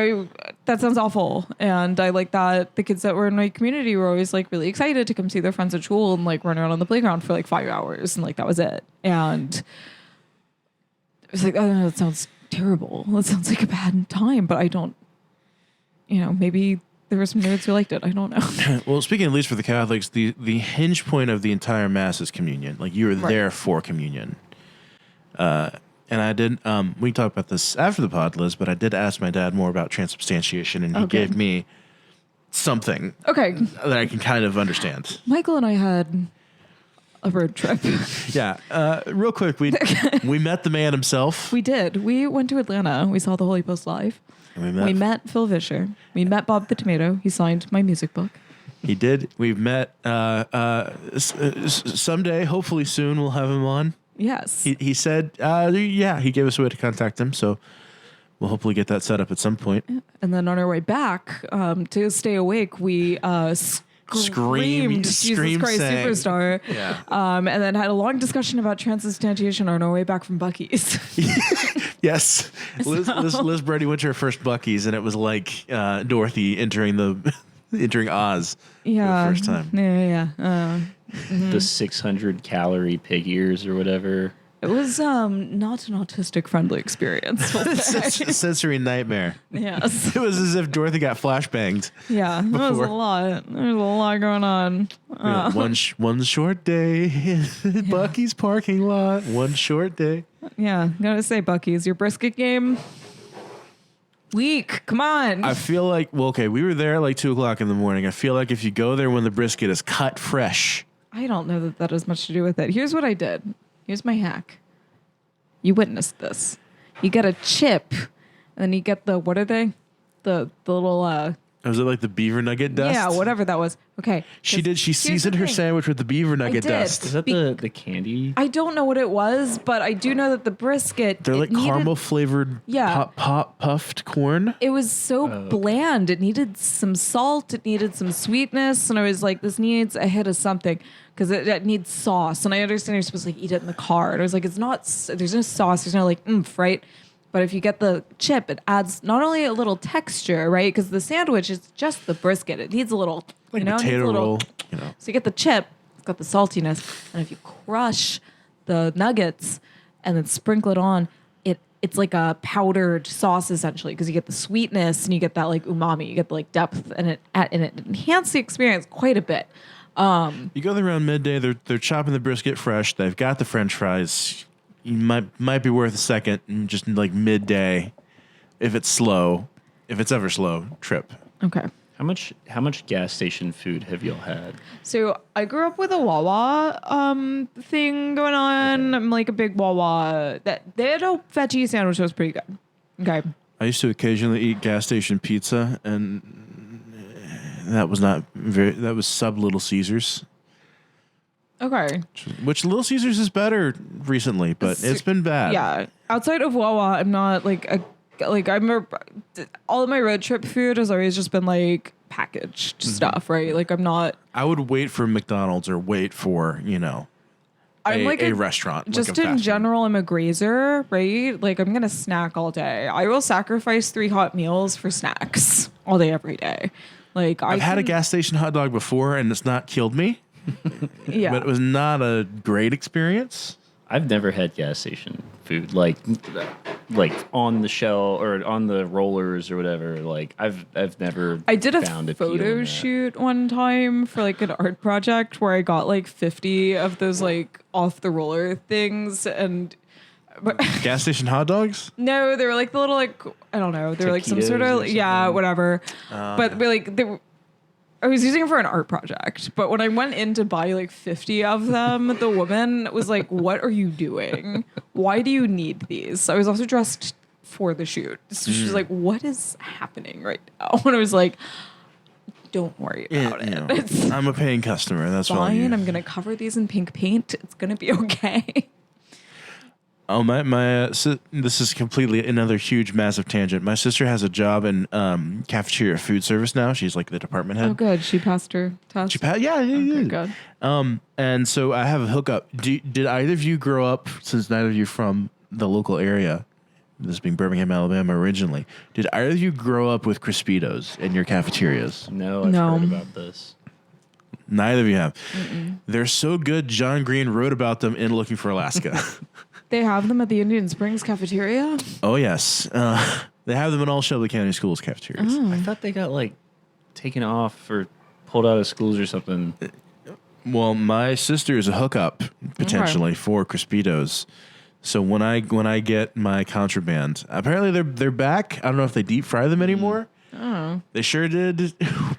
that sounds awful. And I like that the kids that were in my community were always like really excited to come see their friends at school and like run around on the playground for like 5 hours and like that was it. And it was like, oh no, that sounds terrible. That sounds like a bad time, but I don't. Maybe there were some nerds who liked it. I don't know. Well, speaking at least for the Catholics, the hinge point of the entire mass is communion. Like you're there for communion. And I did. We can talk about this after the pod, Liz. But I did ask my dad more about transubstantiation, and he gave me something that I can kind of understand. Michael and I had a road trip. Yeah. Real quick, we met the man himself. We did. We went to Atlanta. We saw the Holy Post live. We met Phil Vischer. We met Bob the Tomato. He signed my music book. He did. We've met. Someday, hopefully soon, we'll have him on. Yes. He said, he gave us a way to contact him. So we'll hopefully get that set up at some point. And then on our way back, to stay awake, we screamed Jesus Christ sang. Superstar. Yeah. And then had a long discussion about transubstantiation on our way back from Buc-ee's. Yes. Liz Brady went to her first Buc-ee's, and it was like Dorothy entering Oz for the first time. Yeah. The 600 calorie pig ears or whatever. It was not an autistic friendly experience. Sensory nightmare. Yes. It was as if Dorothy got flashbanged. Yeah, there was a lot. There was a lot going on. One short day in Buc-ee's parking lot. One short day. Yeah, gotta say, Buc-ee's, your brisket game, weak. Come on. I feel like, we were there at like 2:00 in the morning. I feel like if you go there when the brisket is cut fresh. I don't know that has much to do with it. Here's what I did. Here's my hack. You witnessed this. You get a chip, and then you get what are they? The little Was it like the beaver nugget dust? Yeah, whatever that was. Okay. She did. She seasoned her sandwich with the beaver nugget dust. Is that the candy? I don't know what it was, but I do know that the brisket. They're like caramel flavored puffed corn. It was so bland. It needed some salt. It needed some sweetness. And I was like, this needs a hit of something because it needs sauce. And I understand you're supposed to like eat it in the car. And I was like, it's not, there's no sauce. There's no like oomph, right? But if you get the chip, it adds not only a little texture, right? Because the sandwich is just the brisket. It needs a little, like potato roll. So you get the chip, it's got the saltiness, and if you crush the nuggets and then sprinkle it on, it's like a powdered sauce essentially because you get the sweetness and you get that like umami, you get the like depth, and it enhances the experience quite a bit. You go there around midday. They're chopping the brisket fresh. They've got the French fries. You might be worth a second, just like midday, if it's ever slow, trip. Okay. How much gas station food have y'all had? So I grew up with a Wawa thing going on. I'm like a big Wawa. They had a veggie sandwich that was pretty good. Okay. I used to occasionally eat gas station pizza, and that was sub Little Caesars. Okay. Which Little Caesars is better recently, but it's been bad. Yeah. Outside of Wawa, I'm not all of my road trip food has always just been like packaged stuff, right? Like I'm not. I would wait for McDonald's or wait for, I'm like a restaurant. Just like a in fast general, I'm a grazer, right? Like I'm going to snack all day. I will sacrifice 3 hot meals for snacks all day, every day. Like I've had a gas station hot dog before and it's not killed me. Yeah. But it was not a great experience. I've never had gas station food like on the shell or on the rollers or whatever. Like I've never. I did found a photo shoot one time for like an art project where I got like 50 of those like off the roller things and. Gas station hot dogs? No, they were like the little like I don't know. They were like some sort of whatever. But we're like they were. I was using it for an art project, but when I went in to buy like 50 of them, the woman was like, "What are you doing? Why do you need these?" I was also dressed for the shoot. So she's like, what is happening right now? And I was like, don't worry about it. You know, It's I'm a paying customer. That's all. fine. I'm going to cover these in pink paint. It's going to be okay. Oh, this is completely another huge, massive tangent. My sister has a job in cafeteria food service now. She's like the department head. Oh, good. She passed her test. Yeah. Okay, good. And so I have a hookup. Did either of you grow up, since neither of you from the local area, this being Birmingham, Alabama originally, did either of you grow up with Crispitos in your cafeterias? No, I've No. heard about this. Neither of you have. They're so good, John Green wrote about them in Looking for Alaska. They have them at the Indian Springs cafeteria? Oh, yes. They have them in all Shelby County schools cafeterias. Oh. I thought they got like taken off or pulled out of schools or something. Well, my sister is a hookup potentially for Crispitos. So when I get my contraband, apparently they're back. I don't know if they deep fry them anymore. Oh. They sure did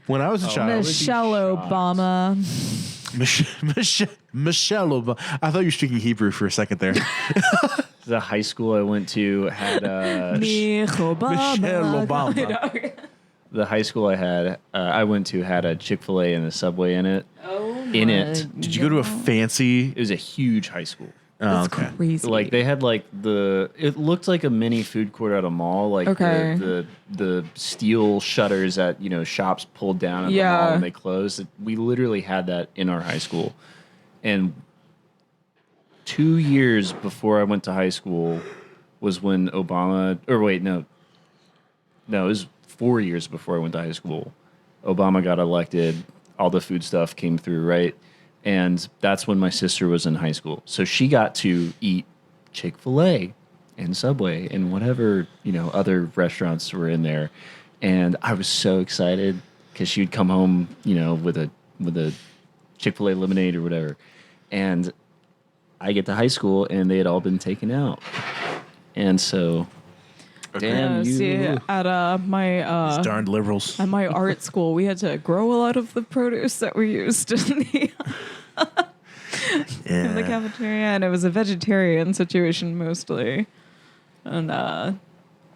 when I was a child. Michelle Obama. Michelle Obama. I thought you were speaking Hebrew for a second there. The high school I went to had Michelle Obama. the high school I went to had a Chick-fil-A and a Subway in it. Oh, In it. Did you go to a fancy? It was a huge high school. Oh, That's okay. crazy. Like they had like it looked like a mini food court at a mall, like Okay. the steel shutters at shops pulled down at the Yeah. mall and they closed. We literally had that in our high school, and 2 years before I went to high school was when Obama. Or wait, no, it was 4 years before I went to high school. Obama got elected. All the food stuff came through, right? And that's when my sister was in high school. So she got to eat Chick-fil-A and Subway and whatever, other restaurants were in there. And I was so excited because she would come home, with a Chick-fil-A lemonade or whatever. And I get to high school and they had all been taken out. And so, damn you. See, at my Darned liberals. at my art school, we had to grow a lot of the produce that we used in the cafeteria, and it was a vegetarian situation mostly. And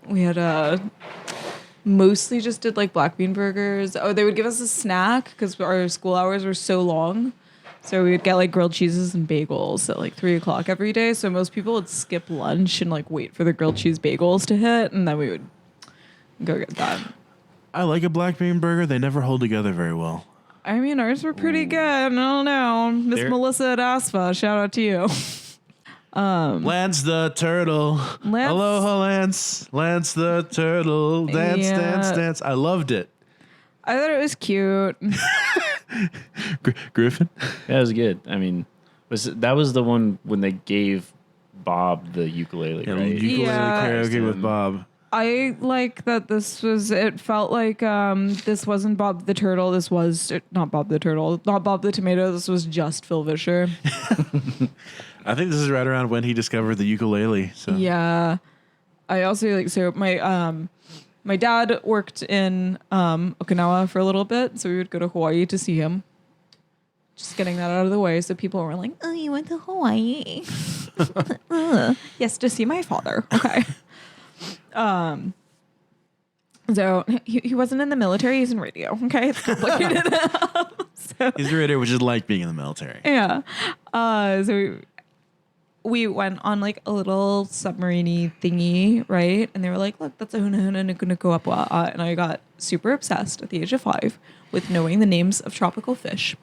we had mostly just did like black bean burgers. Oh, they would give us a snack because our school hours were so long. So we would get like grilled cheeses and bagels at like 3:00 every day. So most people would skip lunch and like wait for the grilled cheese bagels to hit, and then we would go get that. I like a black bean burger. They never hold together very well. I mean, ours were pretty good. I don't know. Miss They're- Melissa at ASFA, shout out to you. Lance the turtle. Lance- Aloha, Lance. Lance the turtle. Dance, Yeah. dance, dance. I loved it. I thought it was cute. Griffin? That was good. I mean, that was the one when they gave Bob the ukulele, right? Ukulele Yeah. karaoke with Bob. I like that it felt like this wasn't Bob the Turtle. This was not Bob the Turtle, not Bob the Tomato. This was just Phil Vischer. I think this is right around when he discovered the ukulele. So Yeah. I also my dad worked in Okinawa for a little bit, so we would go to Hawaii to see him. Just getting that out of the way, so people were like, "Oh, you went to Hawaii?" Yes, to see my father. Okay. So he wasn't in the military; he's in radio. Okay, it's complicated. he's a radio, which is like being in the military. Yeah. So we went on like a little submarine thingy, right? And they were like, look, that's a huna huna nuku apua. And I got super obsessed at the age of 5 with knowing the names of tropical fish.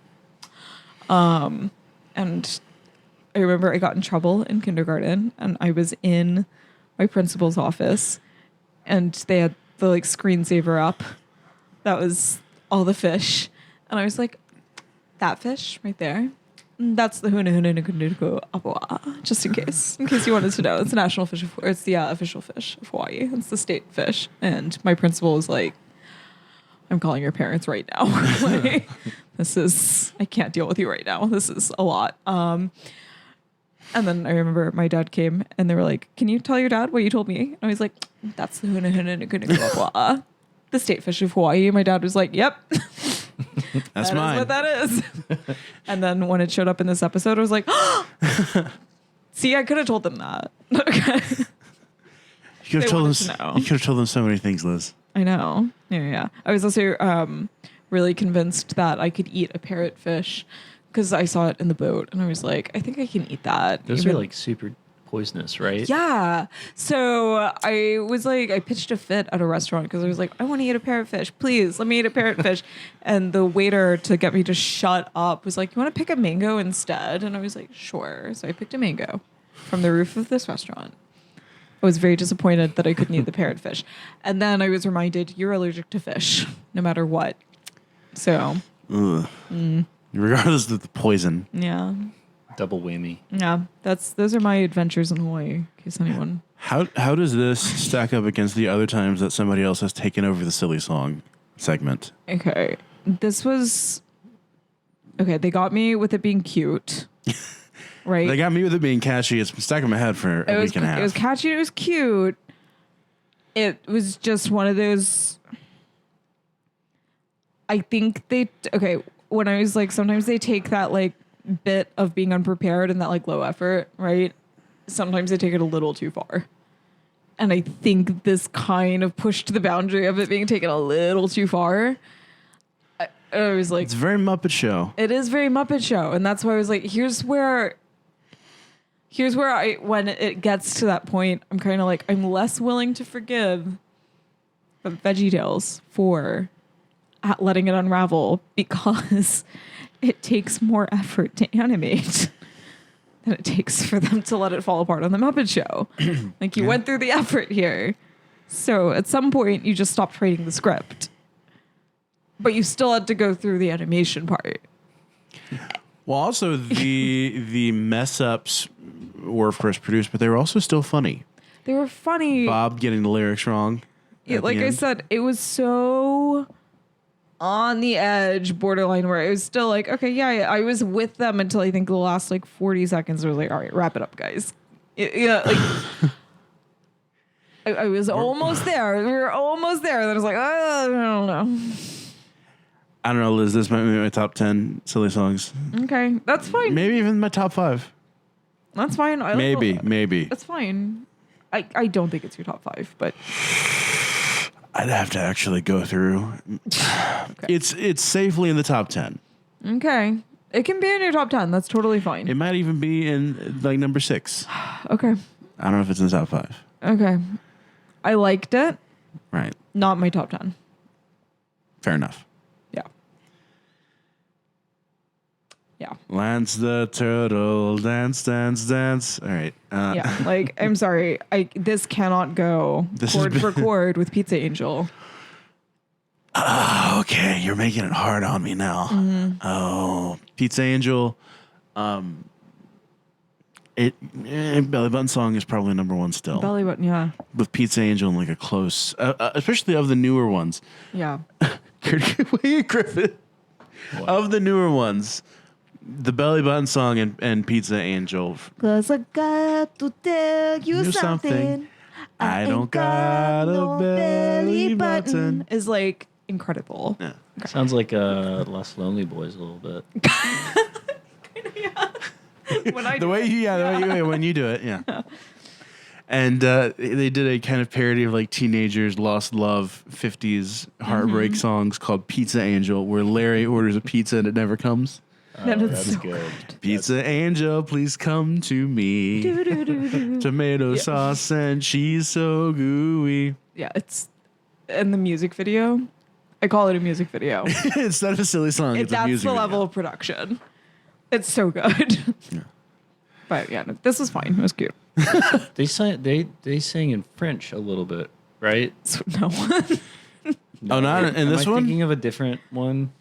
And I remember I got in trouble in kindergarten and I was in my principal's office and they had the like screensaver up. That was all the fish. And I was like, that fish right there. That's the huna huna nuku nuku apua. Just in case you wanted to know. It's the national fish of, or it's the official fish of Hawaii. It's the state fish. And my principal was like, I'm calling your parents right now. Like, I can't deal with you right now. This is a lot. And then I remember my dad came and they were like, can you tell your dad what you told me? And I was like, that's the huna huna nuku nuku apua. The state fish of Hawaii. My dad was like, yep. That's That mine. is what that is. And then when it showed up in this episode, I was like, see, I could have told them that. Okay. could have They told wanted them. to know. You could have told them so many things, Liz. I know. Yeah. I was also really convinced that I could eat a parrotfish because I saw it in the boat, and I was like, I think I can eat that. Those even- are like super poisonous, right? Yeah. So I was like, I pitched a fit at a restaurant because I was like, I want to eat a parrotfish. Please let me eat a parrotfish. And the waiter, to get me to shut up, was like, you want to pick a mango instead? And I was like, sure. So I picked a mango from the roof of this restaurant. I was very disappointed that I couldn't eat the parrotfish. And then I was reminded, you're allergic to fish, no matter what. So, Ugh. Regardless of the poison. yeah. Double whammy. Yeah. Those are my adventures in Hawaii, in case anyone... How does this stack up against the other times that somebody else has taken over the silly song segment? Okay. This was... Okay, they got me with it being cute. Right? They got me with it being catchy. It's been stuck in my head for a week and a half. It was catchy. It was cute. It was just one of those... I think they... Okay, when I was like... Sometimes they take that, like, bit of being unprepared and that, like, low effort, right? Sometimes they take it a little too far. And I think this kind of pushed the boundary of it being taken a little too far. I was like... It's very Muppet Show. It is very Muppet Show, and that's why I was like, here's where I, when it gets to that point, I'm kind of like, I'm less willing to forgive VeggieTales for letting it unravel because it takes more effort to animate than it takes for them to let it fall apart on the Muppet Show. Like, you went through the effort here. So at some point, you just stopped writing the script. But you still had to go through the animation part. Well, also the mess ups were of course produced, but they were also still funny. They were funny. Bob getting the lyrics wrong. Like I said, it was so on the edge, borderline, where it was still like, okay, yeah, I was with them until I think the last like 40 seconds. I was like, all right, wrap it up, guys. Yeah, like I was almost there. We were almost there. Then I was like, I don't know. I don't know, Liz. This might be my top 10 silly songs. Okay, that's fine. Maybe even my top 5. That's fine. Maybe. That's fine. I don't think it's your top 5, but I'd have to actually go through. okay. It's safely in the top 10. Okay. It can be in your top 10. That's totally fine. It might even be in like number 6. Okay. I don't know if it's in the top 5. Okay. I liked it. Right. Not my top 10. Fair enough. Yeah. Yeah. Lance the turtle, dance, dance, dance. All right. Yeah. Like, I'm sorry. This cannot go This chord has for been- chord with Pizza Angel. Okay, you're making it hard on me now. Mm-hmm. Oh, Pizza Angel. Belly Button Song is probably number 1 still. Belly button. Yeah. With Pizza Angel and like a close, especially of the newer ones. Yeah. Griffin. Of the newer ones, the Belly Button Song and Pizza Angel. 'Cause I got to tell you Do something. I don't got a belly button. Is like incredible. Yeah. Sounds like Less Lonely Boys a little bit. When I The way you, when you do it, yeah. And they did a kind of parody of like teenagers' lost love 50s heartbreak songs called Pizza Angel, where Larry orders a pizza and it never comes. That is That's so good. Pizza Angel, please come to me. Tomato sauce and cheese so gooey. Yeah, it's in the music video. I call it a music video. It's not a silly song. It's a That's music the video. level of production. It's so good. But yeah, no, this was fine. It was cute. They sang in French a little bit, right? So, no. Oh, not in this Am I one? thinking of a different one?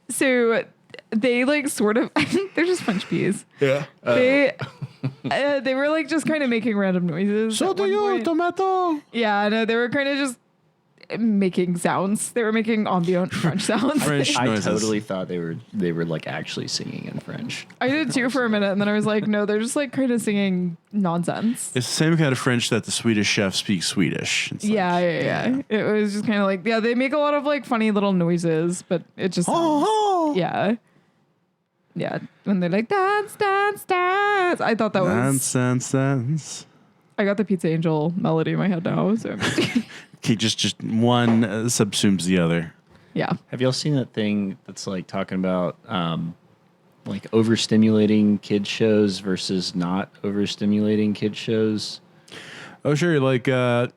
So they like sort of they're just French peas. Yeah. They were like just kind of making random noises. So at do one you, point. tomato. Yeah, no, they were kind of just making sounds. They were making ambient French sounds. French I noises. totally thought they were like actually singing in French. I did too for a minute, and then I was like, no, they're just like kind of singing nonsense. It's the same kind of French that the Swedish chef speaks Swedish. It's like, Yeah. It was just kind of like, yeah, they make a lot of like funny little noises, but it just, yeah. Yeah. When they're like, dance, dance, dance. I thought that was, Dance. I got the Pizza Angel melody in my head now. So Okay, just one subsumes the other. yeah. Have y'all seen that thing that's like talking about like overstimulating kids shows versus not overstimulating kids shows? Oh, sure. Like, I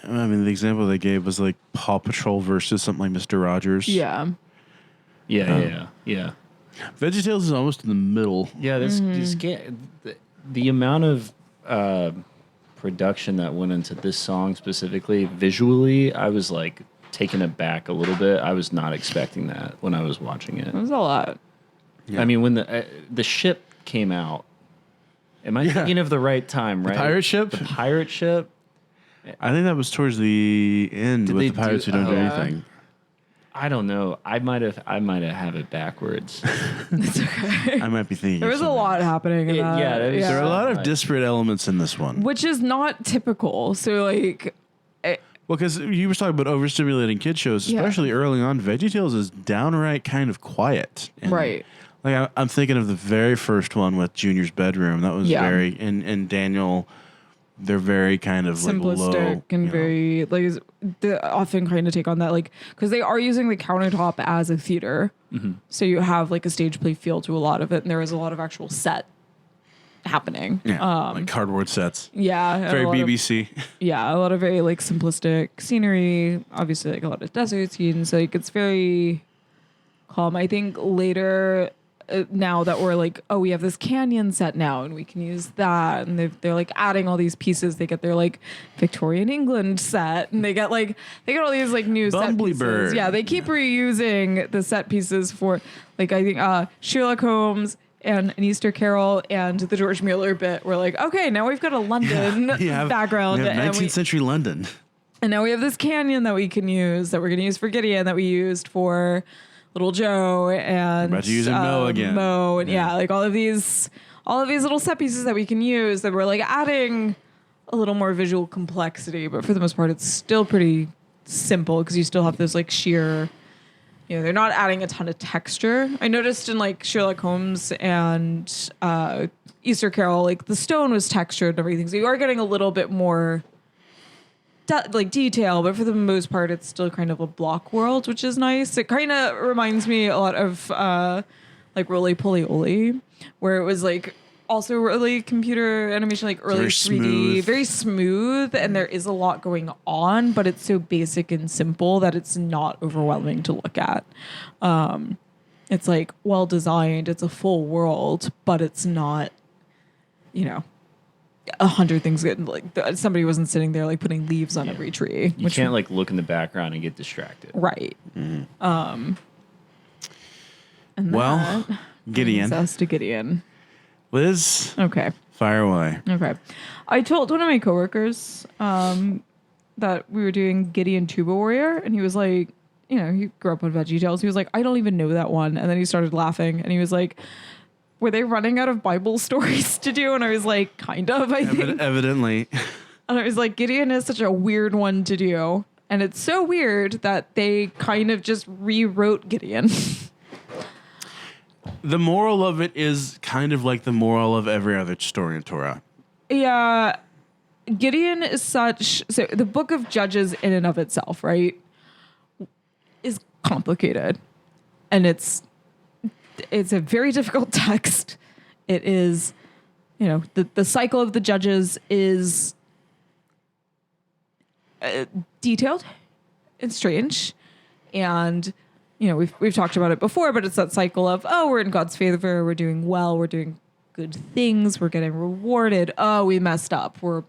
mean, the example they gave was like Paw Patrol versus something like Mr. Rogers. Yeah. Yeah. VeggieTales is almost in the middle. Yeah, the amount of production that went into this song specifically, visually, I was like taken aback a little bit. I was not expecting that when I was watching it. It was a lot. Yeah. I mean, when the ship came out, am I thinking of the right time? Right, pirate ship? The pirate ship. I think that was towards the end Did with they the pirates do- who don't do yeah. anything. I don't know. I might have it backwards. It's okay. I might be thinking. There of was a something. lot happening in that. yeah, there was- There are a lot of Right. disparate elements in this one. Which is not typical. So like, Well, because you were talking about overstimulating kid shows, Yeah. especially early on. VeggieTales is downright kind of quiet. And, right. Like I'm thinking of the very first one with Junior's bedroom. That was Yeah. very and Daniel. They're very kind of like Simplistic low, and you know. very like they often kind of take on that like because they are using the countertop as a theater, so you have like a stage play feel to a lot of it, and there is a lot of actual set happening. like cardboard sets. Yeah, and Very a lot of- BBC. yeah, a lot of very like simplistic scenery. Obviously, like a lot of desert scenes. Like it's very calm. I think later. Now that we're like, oh, we have this canyon set now, and we can use that, and they're like adding all these pieces. They get their like Victorian England set, and they get all these like new set pieces. Bumblebird. Yeah, they keep reusing the set pieces for like I think Sherlock Holmes and an Easter Carol and the George Mueller bit. We're like, okay, now we've got a London background, We have and 19th century London. and now we have this canyon that we can use that we're going to use for Gideon that we used for Little Joe and We're about to use Mo again. Mo and yeah, like all of these little set pieces that we can use that we're like adding a little more visual complexity, but for the most part, it's still pretty simple because you still have those like sheer. You know, they're not adding a ton of texture. I noticed in like Sherlock Holmes and Easter Carol, like the stone was textured and everything, so you are getting a little bit more. Like detail, but for the most part, it's still kind of a block world, which is nice. It kind of reminds me a lot of like Roly Poly Oly, where it was like also really computer animation, like early Very 3D, smooth. very smooth, and there is a lot going on, but it's so basic and simple that it's not overwhelming to look at. It's like well designed, it's a full world, but it's not, you know. 100 things good. Like somebody wasn't sitting there like putting leaves on every tree. You can't like look in the background and get distracted. right. And Well, that Gideon. brings us to Gideon. Liz, Okay. fire away. Okay. I told one of my coworkers that we were doing Gideon Tuba Warrior, and he was like, you know, he grew up on VeggieTales. He was like, I don't even know that one. And then he started laughing, and he was like, were they running out of Bible stories to do? And I was like, kind of, I think. Evidently. And I was like, Gideon is such a weird one to do. And it's so weird that they kind of just rewrote Gideon. The moral of it is kind of like the moral of every other story in Torah. Yeah. Gideon is such... So the book of Judges in and of itself, right, is complicated. And it's a very difficult text. It is, you know, the cycle of the judges is detailed and strange. And, you know, we've talked about it before, but it's that cycle of, oh, we're in God's favor, we're doing well, we're doing good things, we're getting rewarded. Oh, we messed up. We're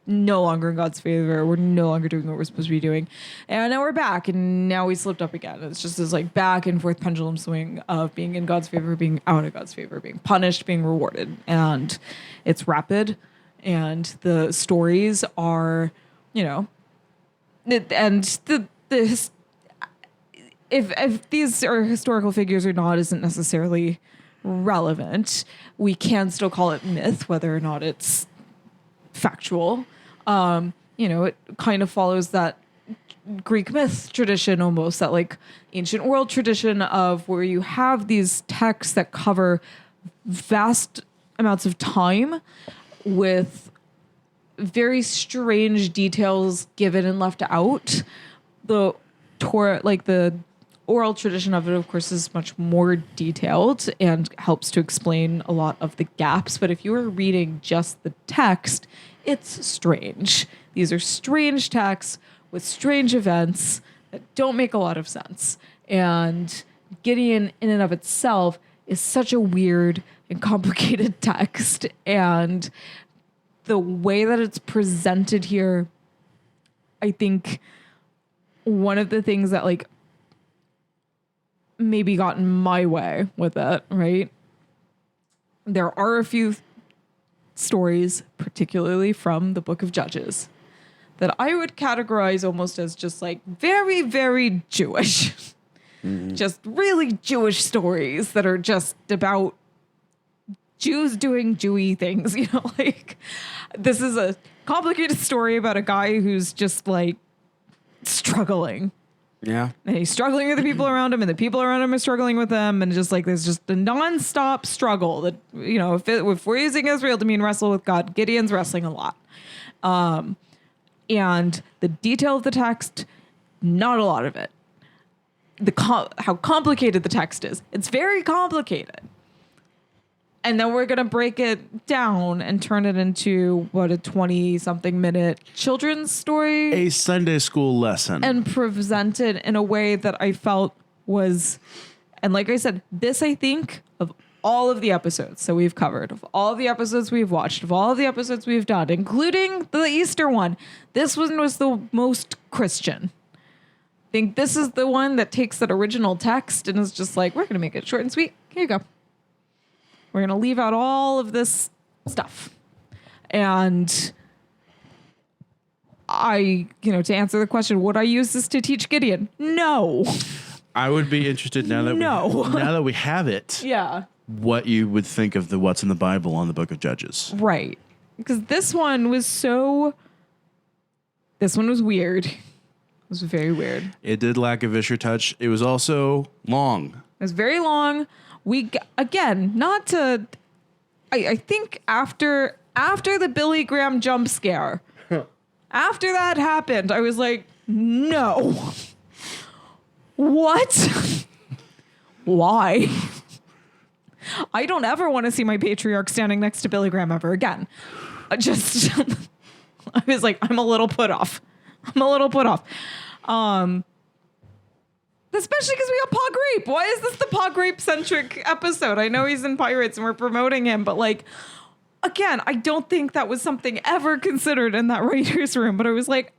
no longer in God's favor. We're no longer doing what we're supposed to be doing. And now we're back, and now we slipped up again. It's just this like back and forth pendulum swing of being in God's favor, being out of God's favor, being punished, being rewarded. And it's rapid, and the stories are, you know, if these are historical figures or not isn't necessarily relevant. We can still call it myth, whether or not it's factual. You know, it kind of follows that Greek myth tradition almost, that like ancient world tradition of where you have these texts that cover vast amounts of time with very strange details given and left out. The the oral tradition of it, of course, is much more detailed and helps to explain a lot of the gaps. But if you were reading just the text, it's strange. These are strange texts with strange events that don't make a lot of sense. And Gideon, in and of itself, is such a weird and complicated text. And the way that it's presented here, I think one of the things that like maybe got in my way with it, right? There are a few stories, particularly from the Book of Judges, that I would categorize almost as just like very, very Jewish. Just really Jewish stories that are just about Jews doing Jewy things, you know, like this is a complicated story about a guy who's just like struggling. Yeah. And he's struggling with the people around him, and the people around him are struggling with him, and just like there's just a nonstop struggle that, you know, if we're using Israel to mean wrestle with God, Gideon's wrestling a lot. And the detail of the text, not a lot of it. How complicated the text is. It's very complicated. And then we're going to break it down and turn it into, what, a 20-something minute children's story? A Sunday school lesson. And present it in a way that I felt was, and like I said, this, I think, of all of the episodes that we've covered, of all of the episodes we've watched, of all of the episodes we've done, including the Easter one, this one was the most Christian. I think this is the one that takes that original text and is just like, we're going to make it short and sweet. Here you go. We're going to leave out all of this stuff. And to answer the question, would I use this to teach Gideon? No. I would be interested now that now that we have it. Yeah. What you would think of the what's in the Bible on the Book of Judges. Right. Because this one was weird. It was very weird. It did lack a Vischer touch. It was also long. It was very long. I think after the Billy Graham jump scare, after that happened, I was like, no. What? Why? I don't ever want to see my patriarch standing next to Billy Graham ever again. I was like, I'm a little put off. Especially because we got Paul Grape. Why is this the Paul Grape centric episode? I know he's in Pirates and we're promoting him, but like, again, I don't think that was something ever considered in that writer's room. But I was like,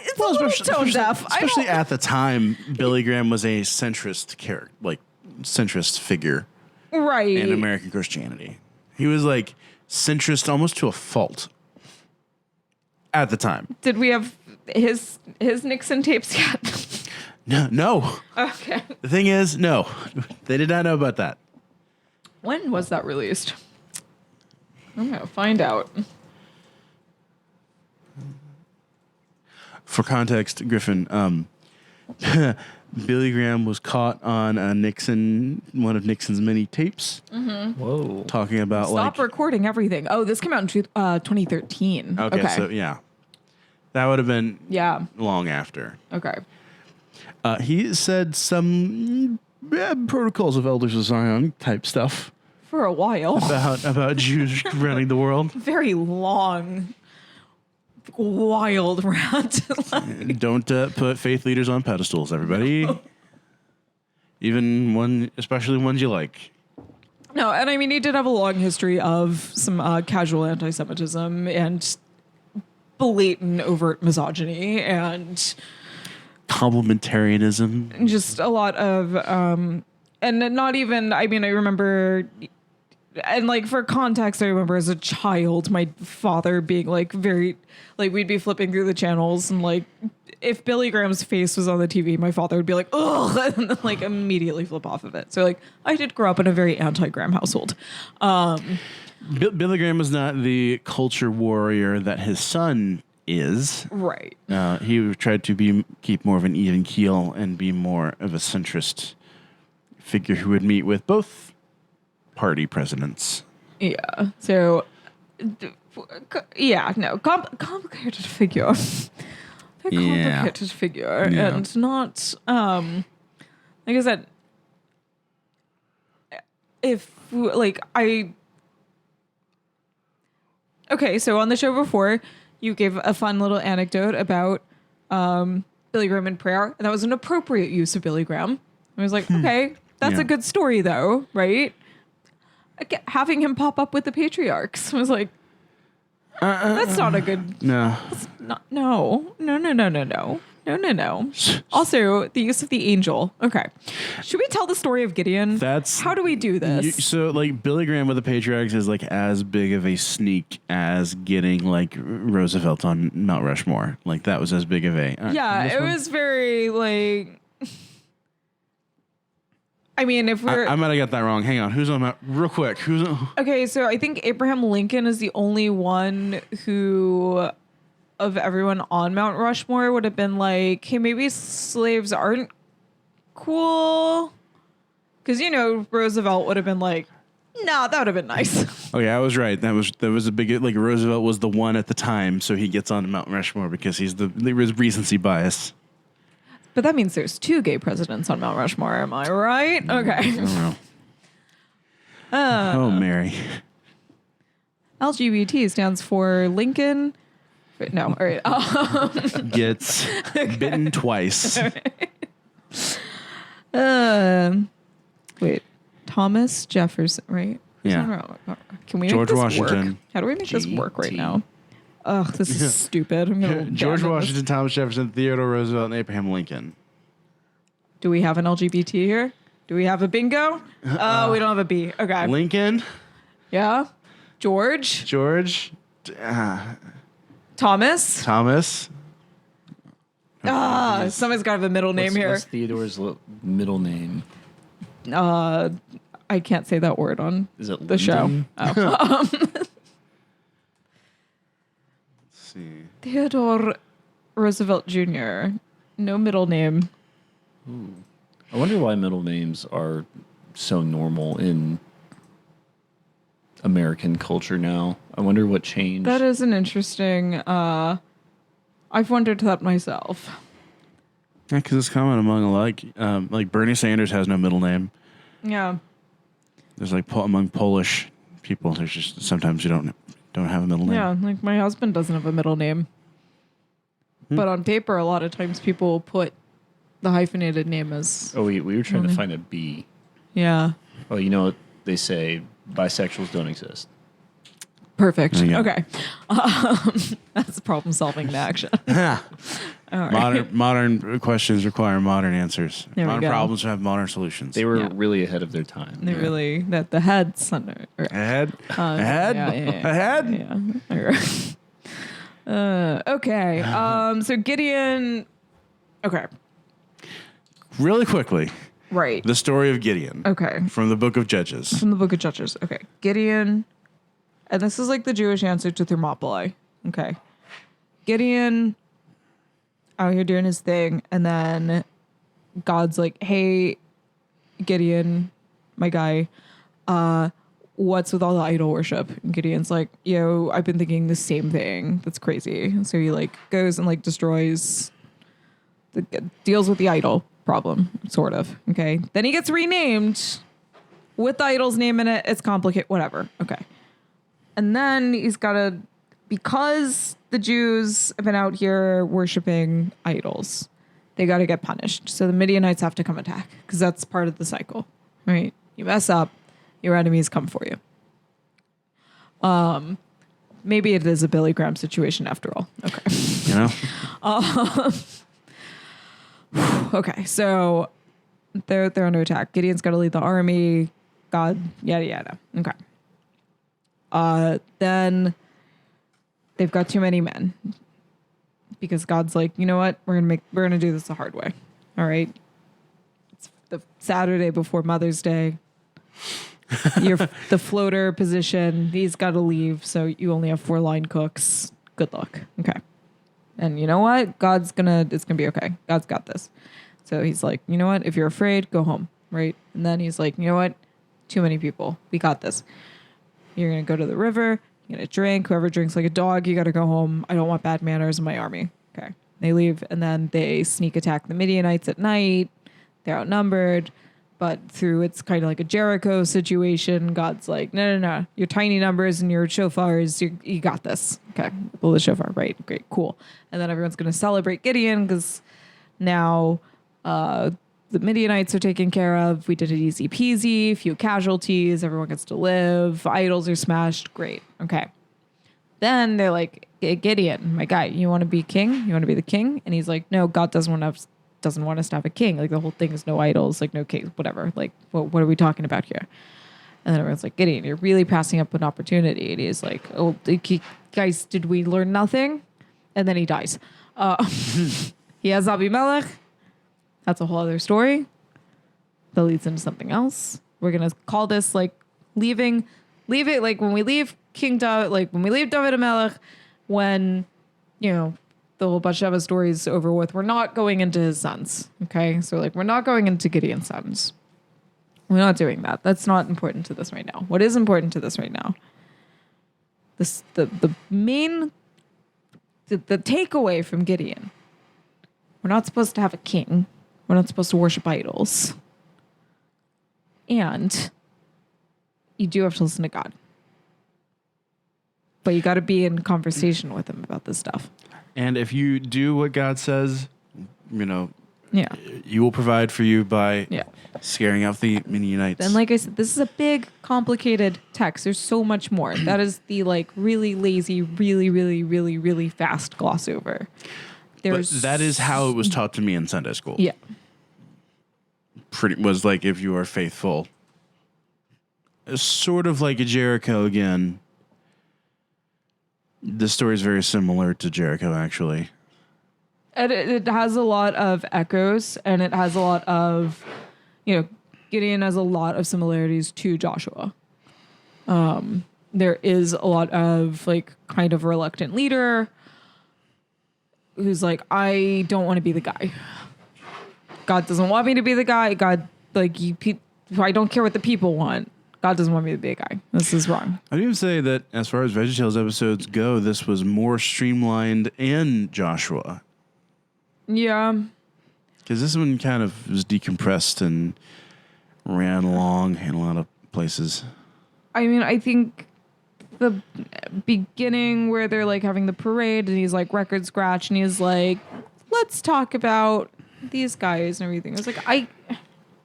it's a little tone deaf. Especially at the time, Billy Graham was a centrist character, like centrist figure, right, in American Christianity. He was like centrist almost to a fault at the time. Did we have his Nixon tapes yet? No. Okay. The thing is, no, they did not know about that. When was that released? I'm going to find out. For context, Griffin, Billy Graham was caught on one of Nixon's many tapes. Mm-hmm. Whoa. Talking about Stop recording everything. Oh, this came out in 2013. Okay, so yeah. That would have been long after. Okay. He said some protocols of Elders of Zion type stuff For a while. about Jews running the world. Very long, wild rant. Don't put faith leaders on pedestals, everybody. Especially ones you like. No, and I mean, he did have a long history of some casual anti-Semitism and blatant overt misogyny and complementarianism. Just a lot of, and not even, I mean, I remember, and like for context, I remember as a child, my father being like we'd be flipping through the channels and like, if Billy Graham's face was on the TV, my father would be like, ugh, and then like immediately flip off of it. So like, I did grow up in a very anti-Graham household. Billy Graham was not the culture warrior that his son is. Right. He tried to keep more of an even keel and be more of a centrist figure who would meet with both party presidents. Yeah. So Yeah, no, complicated figure. Very Yeah. complicated figure, Yeah. and not like I said. If like I okay, so on the show before, you gave a fun little anecdote about Billy Graham in prayer, and that was an appropriate use of Billy Graham. I was like, okay, that's Yeah. a good story, though, right? Having him pop up with the patriarchs was like, that's not a good. No. No. Also, the use of the angel. Okay, should we tell the story of Gideon? That's How do we do this? So like Billy Graham with the Patriarchs is like as big of a sneak as getting like Roosevelt on Mount Rushmore. Like that was as big of a Yeah, it was very like. I mean, if we're I might have got that wrong. Hang on, who's on Mount? Real quick, who's on? okay, so I think Abraham Lincoln is the only one who, of everyone on Mount Rushmore, would have been like, hey, maybe slaves aren't cool, because Roosevelt would have been like, nah, that would have been nice. Oh yeah, I was right. That was a big like Roosevelt was the one at the time, so he gets on Mount Rushmore because there was recency bias. But that means there's 2 gay presidents on Mount Rushmore. Am I right? Okay. I don't know. Oh Mary. LGBT stands for Lincoln. Wait, no, all right. Gets bitten twice. Wait, Thomas Jefferson, right? Yeah. Can we George make this Washington. work? How do we make this work right now? Ugh, this is stupid. I'm gonna George abandon Washington, this. Thomas Jefferson, Theodore Roosevelt, and Abraham Lincoln. Do we have an LGBT here? Do we have a bingo? Oh, we don't have a B. Okay. Lincoln, Yeah. George. George, Thomas. Thomas. Somebody's got to have a middle name here. What's Theodore's middle name? I can't say that word on Is it the show. Lyndon? Oh. Let's see. Theodore Roosevelt Jr. No middle name. I wonder why middle names are so normal in American culture now. I wonder what changed. That is an interesting. I've wondered that myself. Yeah, because it's common among like Bernie Sanders has no middle name. Yeah. There's like among Polish people, there's just sometimes you don't have a middle name. Yeah, like my husband doesn't have a middle name. But on paper, a lot of times people put the hyphenated name as. Oh, we were trying to find a B. Yeah. Oh, you know what they say? Bisexuals don't exist. Perfect. There you go. Okay. That's problem solving in action. All right. Modern questions require modern answers. There we Modern go. problems have modern solutions. They were Yeah. really ahead of their time. They really, that the head's under. ahead. Yeah. Ahead. Yeah. Okay. So Gideon. Okay. Really quickly, Right. the story of Gideon. Okay. From the book of Judges. From the book of Judges. Okay. Gideon. And this is like the Jewish answer to Thermopylae. Okay. Gideon out here doing his thing. And then God's like, hey, Gideon, my guy, what's with all the idol worship? And Gideon's like, yo, I've been thinking the same thing. That's crazy. So he like goes and like destroys, deals with the idol problem, sort of. Okay. Then he gets renamed with the idol's name in it. It's complicated, whatever. Okay. And then he's got to, because the Jews have been out here worshiping idols, they got to get punished. So the Midianites have to come attack because that's part of the cycle, right? You mess up, your enemies come for you. Maybe it is a Billy Graham situation after all. Okay. You know? Okay, so they're under attack. Gideon's got to lead the army. God, yada yada. Okay. Then they've got too many men because God's like, you know what? We're gonna do this the hard way. All right. It's the Saturday before Mother's Day. You're the floater position. He's got to leave, so you only have 4 line cooks. Good luck. Okay. And you know what? It's gonna be okay. God's got this. So he's like, you know what? If you're afraid, go home, right? And then he's like, you know what? Too many people. We got this. You're gonna go to the river. You get a drink. Whoever drinks like a dog, you got to go home. I don't want bad manners in my army. Okay. They leave, and then they sneak attack the Midianites at night. They're outnumbered, but it's kind of like a Jericho situation. God's like, no. Your tiny numbers and your shofars, you got this. Okay. Blow the shofar. Right. Great. Cool. And then everyone's going to celebrate Gideon because now the Midianites are taken care of. We did it easy peasy, few casualties. Everyone gets to live. Idols are smashed. Great. Okay. Then they're like, Gideon, my guy, you want to be king? You want to be the king? And he's like, no, God doesn't want us to have a king. Like the whole thing is no idols, like no kings, whatever. Like, what are we talking about here? And then everyone's like, Gideon, you're really passing up an opportunity. And he's like, oh, guys, did we learn nothing? And then he dies. He has Abimelech. That's a whole other story that leads into something else. We're going to call this like leave it like when we leave King David, like when we leave David and Melech, when, the whole bunch of stories over with, we're not going into his sons. Okay. So like, we're not going into Gideon's sons. We're not doing that. That's not important to this right now. What is important to this right now? The takeaway from Gideon. We're not supposed to have a king. We're not supposed to worship idols. And you do have to listen to God. But you got to be in conversation with him about this stuff. And if you do what God says, Yeah. you will provide for you by Yeah. scaring off the Midianites. And like I said, this is a big, complicated text. There's so much more. That is the like really lazy, really, really, really, really fast gloss over. But that is how it was taught to me in Sunday school. Yeah. Was like, if you are faithful. It's sort of like a Jericho again. This story is very similar to Jericho, actually. And it has a lot of echoes, and it has a lot of, Gideon has a lot of similarities to Joshua. There is a lot of like kind of reluctant leader who's like, I don't want to be the guy. God doesn't want me to be the guy. God, like, I don't care what the people want. God doesn't want me to be a guy. This is wrong. I'd even say that as far as VeggieTales episodes go, this was more streamlined in Joshua. Yeah. Because this one kind of was decompressed and ran along in a lot of places. I mean, I think the beginning where they're like having the parade and he's like record scratch and he's like, let's talk about these guys and everything. I was like,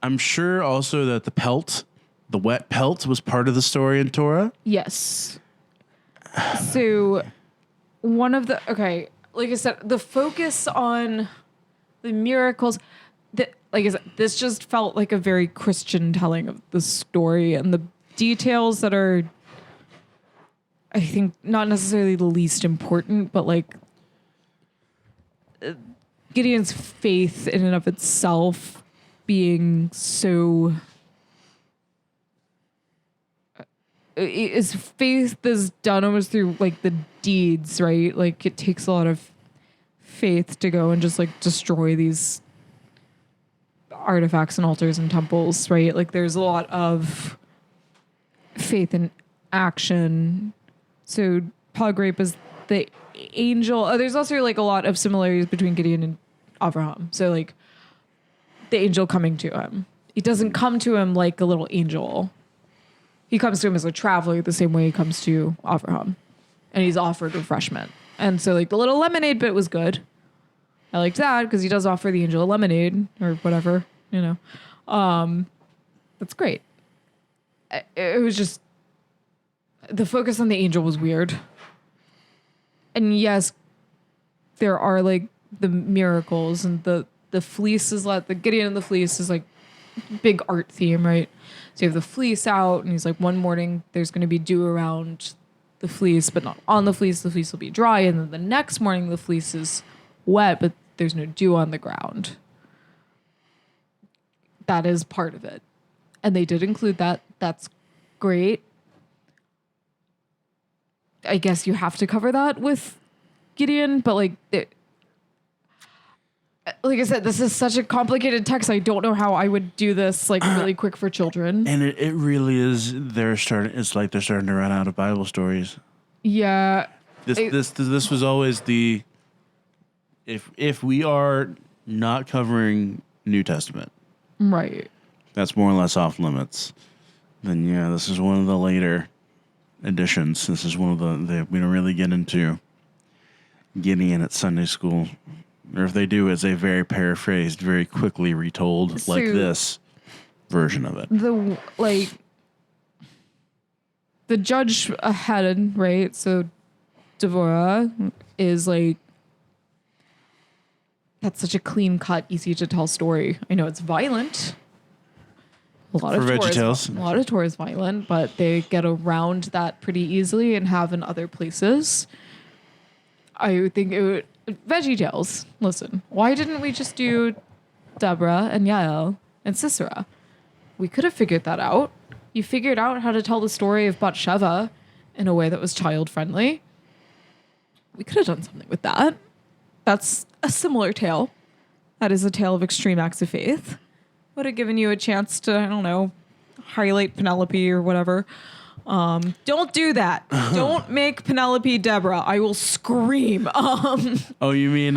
I'm sure also that the wet pelt was part of the story in Torah. yes. So like I said, the focus on the miracles, like I said, this just felt like a very Christian telling of the story, and the details that are, I think, not necessarily the least important, but like Gideon's faith in and of itself being so, his faith is done almost through like the deeds, right? Like it takes a lot of faith to go and just like destroy these artifacts and altars and temples, right? Like there's a lot of faith in action. So Palgrape is the angel. There's also like a lot of similarities between Gideon and Abraham. So like the angel coming to him. He doesn't come to him like a little angel. He comes to him as a traveler the same way he comes to Abraham. And he's offered refreshment. And so like the little lemonade bit was good. I liked that because he does offer the angel a lemonade or whatever, That's great. It was just, the focus on the angel was weird. And yes, there are like the miracles and the fleece is like, the Gideon and the fleece is like big art theme, right? So you have the fleece out and he's like, one morning there's going to be dew around the fleece, but not on the fleece will be dry. And then the next morning the fleece is wet, but there's no dew on the ground. That is part of it. And they did include that. That's great. I guess you have to cover that with Gideon, but like I said, this is such a complicated text. I don't know how I would do this like really quick for children. And it really is. It's like they're starting to run out of Bible stories. Yeah. This was always the if we are not covering New Testament, Right. that's more or less off limits. Then yeah, this is one of the later editions. This is one of the we don't really get into Gideon at Sunday school, or if they do, it's a very paraphrased, very quickly retold, So- like this version of it. The judge ahead, right? So Devorah is like, that's such a clean cut, easy to tell story. I know it's violent. A lot For of Torah is violent, but they get around that pretty easily and have in other places. I would think it would Veggie Tales. Listen, why didn't we just do Deborah and Yael and Sisera? We could have figured that out. You figured out how to tell the story of Bathsheba in a way that was child friendly. We could have done something with that. That's a similar tale. That is a tale of extreme acts of faith. Would have given you a chance to, I don't know, highlight Penelope or whatever. Don't do that. Don't make Penelope Deborah. I will scream. Oh, you mean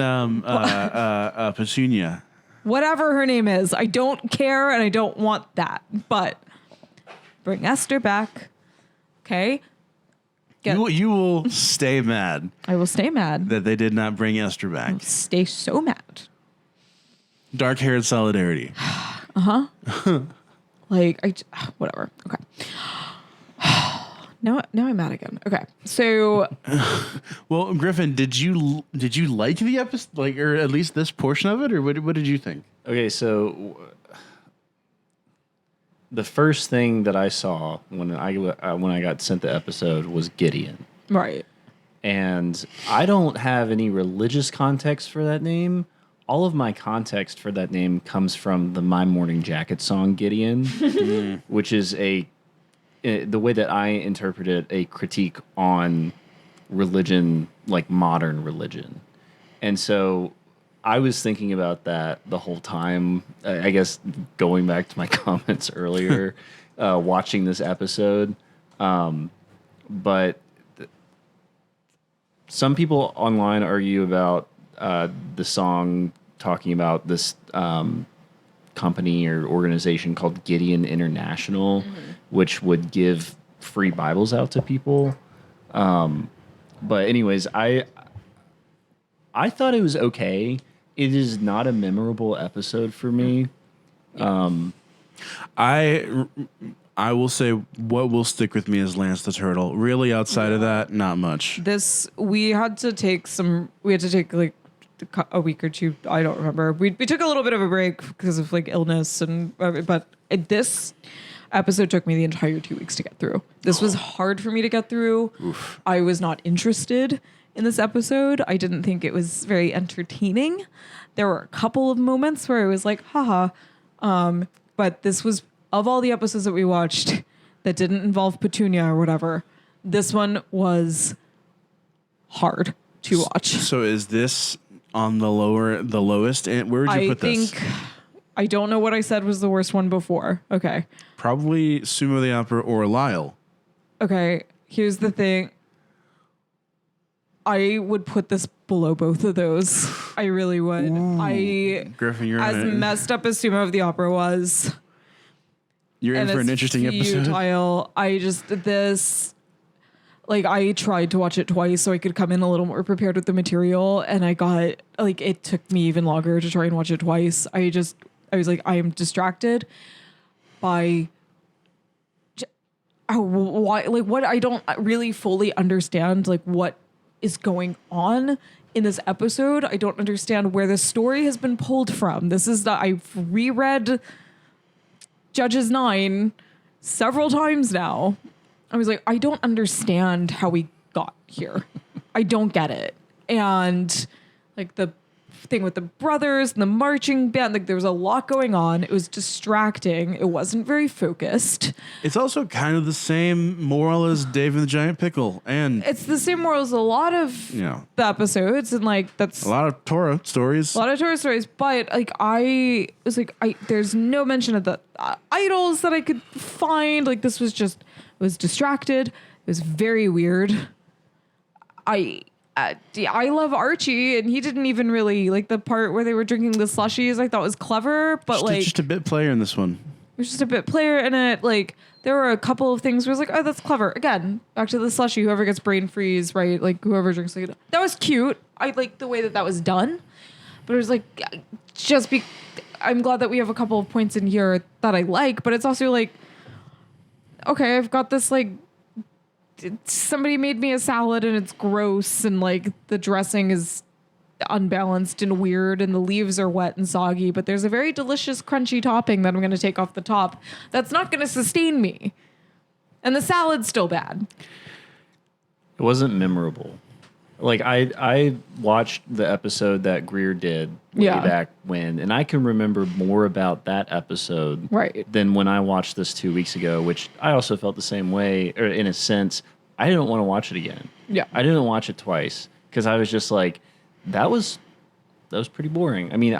Petunia? Whatever her name is. I don't care and I don't want that. But bring Esther back. Okay? You will stay mad I will stay mad. that they did not bring Esther back. Stay so mad. Dark-haired solidarity. Whatever. Okay. Now I'm mad again. Okay. So Well, Griffin, did you like the episode, like, or at least this portion of it, or what did you think? Okay, so the first thing that I saw when I got sent the episode was Gideon, right. and I don't have any religious context for that name. All of my context for that name comes from the My Morning Jacket song Gideon, which is the way that I interpret it, a critique on religion, like modern religion. And so I was thinking about that the whole time. I guess going back to my comments earlier, watching this episode. But some people online argue about the song talking about this company or organization called Gideon International, which would give free Bibles out to people. But anyways, I thought it was okay. It is not a memorable episode for me. I will say what will stick with me is Lance the Turtle. Really, outside of that, not much. We had to take like a week or two. I don't remember. We took a little bit of a break because of like illness but this episode took me the entire 2 weeks to get through. This was hard for me to get through. Oof. I was not interested in this episode. I didn't think it was very entertaining. There were a couple of moments where I was like, haha. But this was, of all the episodes that we watched that didn't involve Petunia or whatever, this one was hard to watch. So is this on the lowest? And where would you put this? I don't know what I said was the worst one before. Okay. Probably Sumo the Opera or Lyle. Okay. Here's the thing. I would put this below both of those. I really would. Griffin, you're as messed up as Sumo of the Opera was. You're in for an interesting episode. I tried to watch it twice so I could come in a little more prepared with the material, and it took me even longer to try and watch it twice. I was like, I am distracted by what I don't really fully understand, like what is going on in this episode. I don't understand where the story has been pulled from. I've reread Judges 9 several times now. I was like, I don't understand how we got here. I don't get it. And like the thing with the brothers and the marching band, like there was a lot going on. It was distracting. It wasn't very focused. It's also kind of the same moral as Dave and the Giant Pickle, and it's the same moral as a lot of the episodes, and like that's a lot of Torah stories. But like I was like, there's no mention of the idols that I could find. Like this was just, it was distracted. It was very weird. I love Archie, and he didn't even really like the part where they were drinking the slushies. I thought was clever, but Just a bit player in this one. there's just a bit player in it. Like there were a couple of things where I was like, oh, that's clever. Again, back to the slushy. Whoever gets brain freeze, right? Like whoever drinks like that was cute. I like the way that was done, but it was like I'm glad that we have a couple of points in here that I like, but it's also like, okay, I've got this like. Somebody made me a salad and it's gross and like the dressing is unbalanced and weird and the leaves are wet and soggy, but there's a very delicious crunchy topping that I'm going to take off the top that's not going to sustain me. And the salad's still bad. It wasn't memorable. Like I watched the episode that Greer did way back when, and I can remember more about that episode than when I watched this 2 weeks ago, which I also felt the same way, or in a sense, I didn't want to watch it again. Yeah. I didn't watch it twice because I was just like, that was pretty boring. I mean,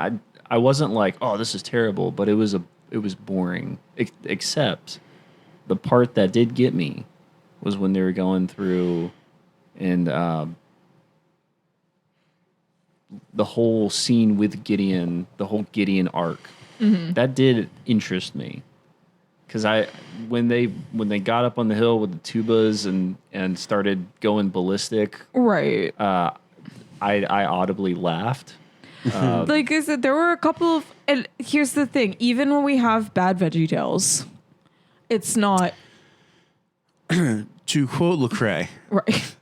I wasn't like, oh, this is terrible, but it was boring. Except the part that did get me was when they were going through and the whole scene with Gideon, the whole Gideon arc, that did interest me. Because when they got up on the hill with the tubas and started going ballistic, right? I audibly laughed. Like I said, there were a couple of, and here's the thing: even when we have bad Veggie Tales, it's not. To quote Lecrae, Right.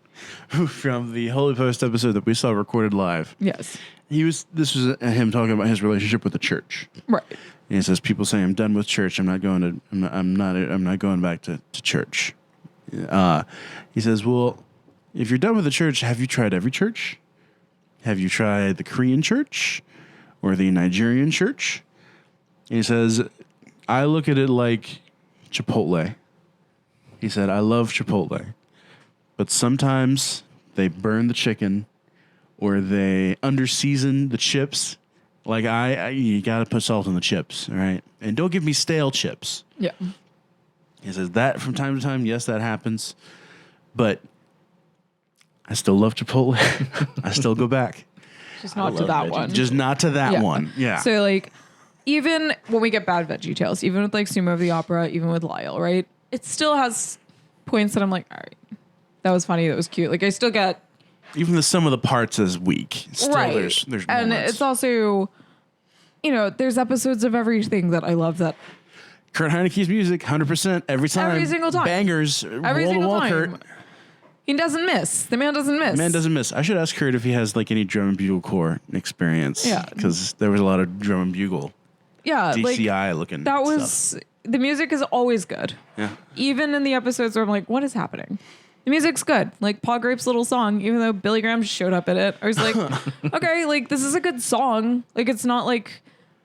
from the Holy Post episode that we saw recorded live. Yes. This was him talking about his relationship with the church. Right. And he says, people say I'm done with church. I'm not going back to church. He says, well, if you're done with the church, have you tried every church? Have you tried the Korean church or the Nigerian church? And he says, I look at it like Chipotle. He said, I love Chipotle. But sometimes they burn the chicken or they under-season the chips. Like, you got to put salt on the chips, all right? And don't give me stale chips. Yeah. He says that from time to time, yes, that happens. But I still love Chipotle. I still go back. Just not to that one. Just not to that one. Yeah. So, like, even when we get bad Veggie Tales, even with, like, Sumo of the Opera, even with Lyle, right? It still has points that I'm like, all right, that was funny, that was cute. Like, I still get... Even the sum of the parts is weak. Still, right. There's and moments. it's also, there's episodes of everything that I love that... Kurt Heineke's music, 100% every time. Every single time. Bangers, Every wall to single wall, time. Kurt. He doesn't miss. The man doesn't miss. Man doesn't miss. I should ask Kurt if he has like any drum and bugle corps experience. Yeah. Because there was a lot of drum and bugle. Yeah. DCI looking that stuff. was... The music is always good. Yeah. Even in the episodes where I'm like, what is happening? The music's good. Like Paul Grape's little song, even though Billy Graham just showed up in it. I was like, okay, like this is a good song. Like it's not like,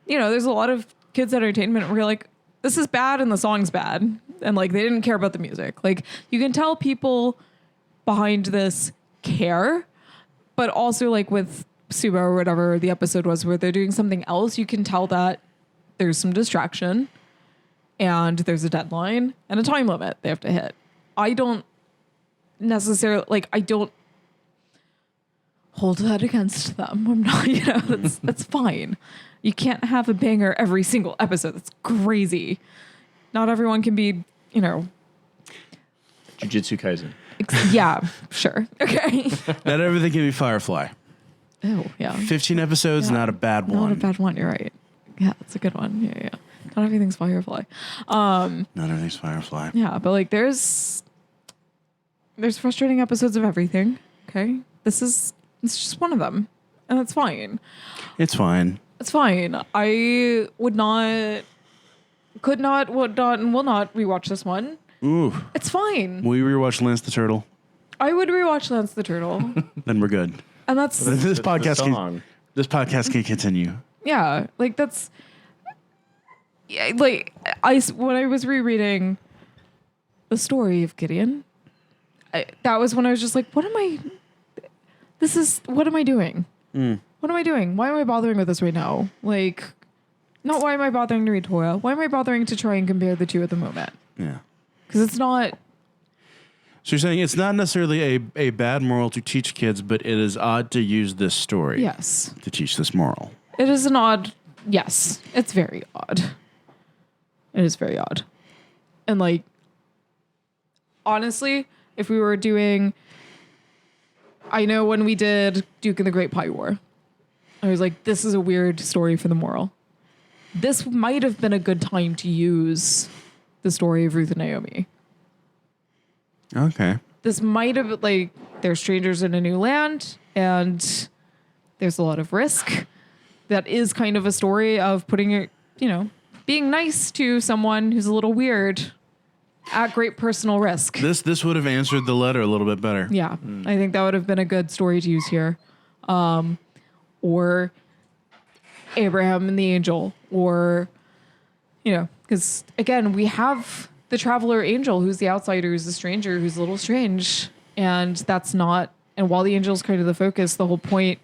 there's a lot of kids entertainment where you're like, this is bad and the song's bad. And like they didn't care about the music. Like you can tell people behind this care, but also like with Sumo or whatever the episode was where they're doing something else, you can tell that there's some distraction and there's a deadline and a time limit they have to hit. I don't necessarily I don't hold that against them. I'm not, that's fine. You can't have a banger every single episode. That's crazy. Not everyone can be, Jujutsu Kaisen. Yeah, sure. Okay. Not everything can be Firefly. Oh, yeah. 15 episodes, Yeah. Not a bad one. Not a bad one. You're right. Yeah, that's a good one. Yeah. Not everything's Firefly. Not everything's Firefly. Yeah, but there's frustrating episodes of everything. Okay. It's just one of them. And that's fine. It's fine. It's fine. I would not, could not, would not, and will not rewatch this one. Ooh. It's fine. Will you rewatch Lance the Turtle? I would rewatch Lance the Turtle. Then we're good. And that's, This podcast can continue. yeah, that's, yeah, when I was rereading the story of Gideon, that was when I was just like, what am I doing? What am I doing? Why am I bothering with this right now? Not why am I bothering to read Torah? Why am I bothering to try and compare the two at the moment? Yeah. Because it's not. So you're saying it's not necessarily a bad moral to teach kids, but it is odd to use this story Yes. to teach this moral. It is an odd, yes, it's very odd. It is very odd. And like, honestly, if we were doing, I know when we did Duke and the Great Pie War, I was like, this is a weird story for the moral. This might have been a good time to use the story of Ruth and Naomi. Okay. This might have, like, they're strangers in a new land and there's a lot of risk. That is kind of a story of putting it, being nice to someone who's a little weird at great personal risk. This would have answered the letter a little bit better. Yeah, I think that would have been a good story to use here. Or Abraham and the angel, or, because again, we have the traveler angel who's the outsider, who's the stranger, who's a little strange. And that's not, and while the angel's kind of the focus, the whole point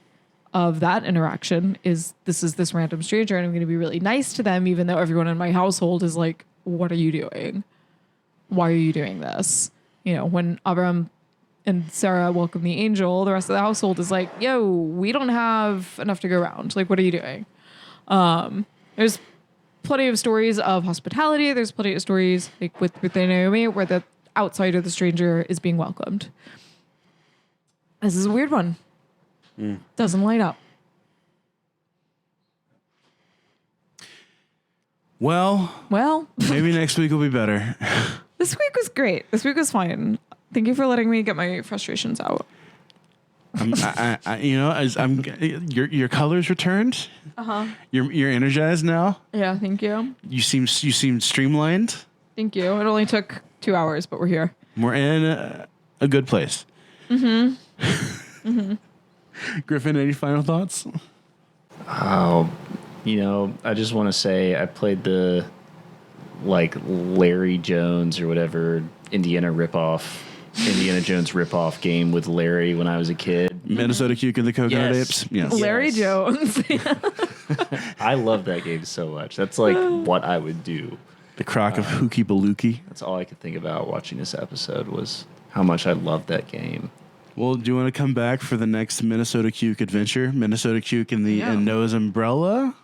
of that interaction is this is this random stranger and I'm going to be really nice to them, even though everyone in my household is like, what are you doing? Why are you doing this? When Abraham and Sarah welcome the angel, the rest of the household is like, yo, we don't have enough to go around. Like, what are you doing? There's plenty of stories of hospitality. There's plenty of stories like with Naomi where the outsider, the stranger, is being welcomed. This is a weird one. Doesn't light up. Well, maybe next week will be better. This week was great. This week was fine. Thank you for letting me get my frustrations out. Your colors returned. You're energized now. Yeah, thank you. You seem streamlined. Thank you. It only took 2 hours, but we're here. We're in a good place. Griffin, any final thoughts? Oh, I just want to say I played the Larry Jones or whatever Indiana Jones ripoff game with Larry when I was a kid. Minnesota Cuke and the Coconut Yes. Apes. Yes. Larry Jones. I love that game so much. That's like what I would do. The crock of Hookie Baluki. That's all I could think about watching this episode was how much I loved that game. Well, do you want to come back for the next Minnesota Cuke adventure? Minnesota Cuke and Noah's Umbrella?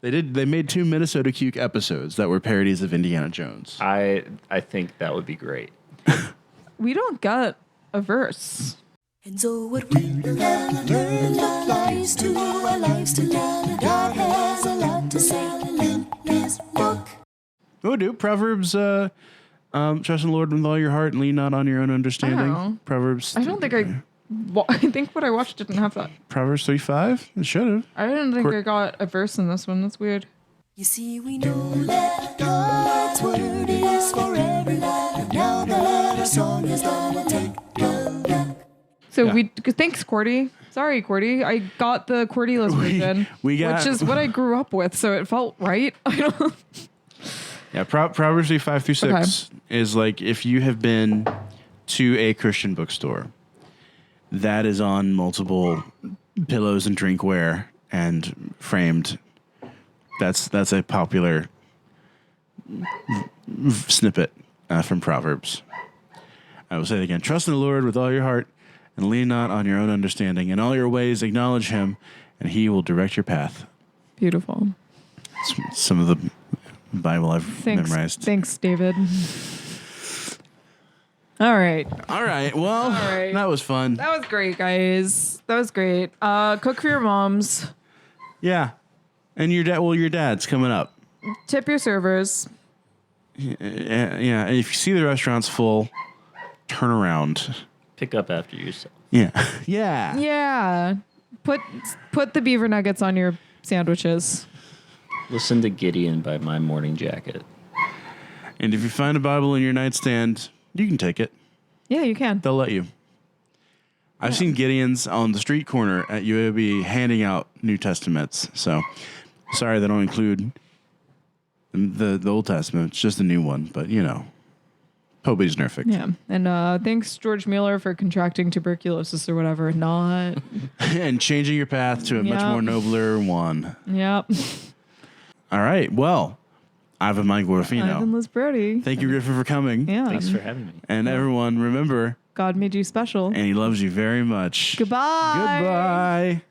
They made 2 Minnesota Cuke episodes that were parodies of Indiana Jones. I think that would be great. We don't got a verse. And so what we have learned applies to our lives together. God has a lot to say in his book. Oh, do Proverbs, trust in the Lord with all your heart and lean not on your own understanding. Oh. Proverbs. I don't think I think what I watched didn't have that. Proverbs 3:5. It should have. I didn't think I got a verse in this one. That's weird. You see, we know that God's word is for everyone. And now that our song is done, we'll take a look. So thanks, Cordy. Sorry, Cordy. I got the Cordy-less version, we got- which is what I grew up with, so it felt right. I don't. Yeah, Proverbs 5-6 is like if you have been to a Christian bookstore that is on multiple pillows and drinkware and framed. That's a popular snippet from Proverbs. I will say it again. Trust in the Lord with all your heart and lean not on your own understanding. In all your ways acknowledge him and he will direct your path. Beautiful. It's some of the Bible I've memorized. Thanks, David. All right. Well, that was fun. That was great, guys. That was great. Cook for your moms. Yeah. And your dad's coming up. Tip your servers. Yeah. And if you see the restaurant's full, turn around. Pick up after yourself. Yeah. Yeah. Yeah. Put the beaver nuggets on your sandwiches. Listen to Gideon by My Morning Jacket. And if you find a Bible in your nightstand, you can take it. Yeah, you can. They'll let you. I've seen Gideons on the street corner at UAB handing out New Testaments. So, sorry they don't include the Old Testament. It's just a new one. But, Poby's Nerfic. Yeah. And thanks, George Mueller, for contracting tuberculosis or whatever. Not. And changing your path to a much more nobler one. Yep. All right. Well, I've been Mike I've been Gorfino. Liz Brody. Thank you, Griffin, for coming. Yeah. Thanks for having me. And everyone, remember, God made you special. and he loves you very much. Goodbye. Goodbye.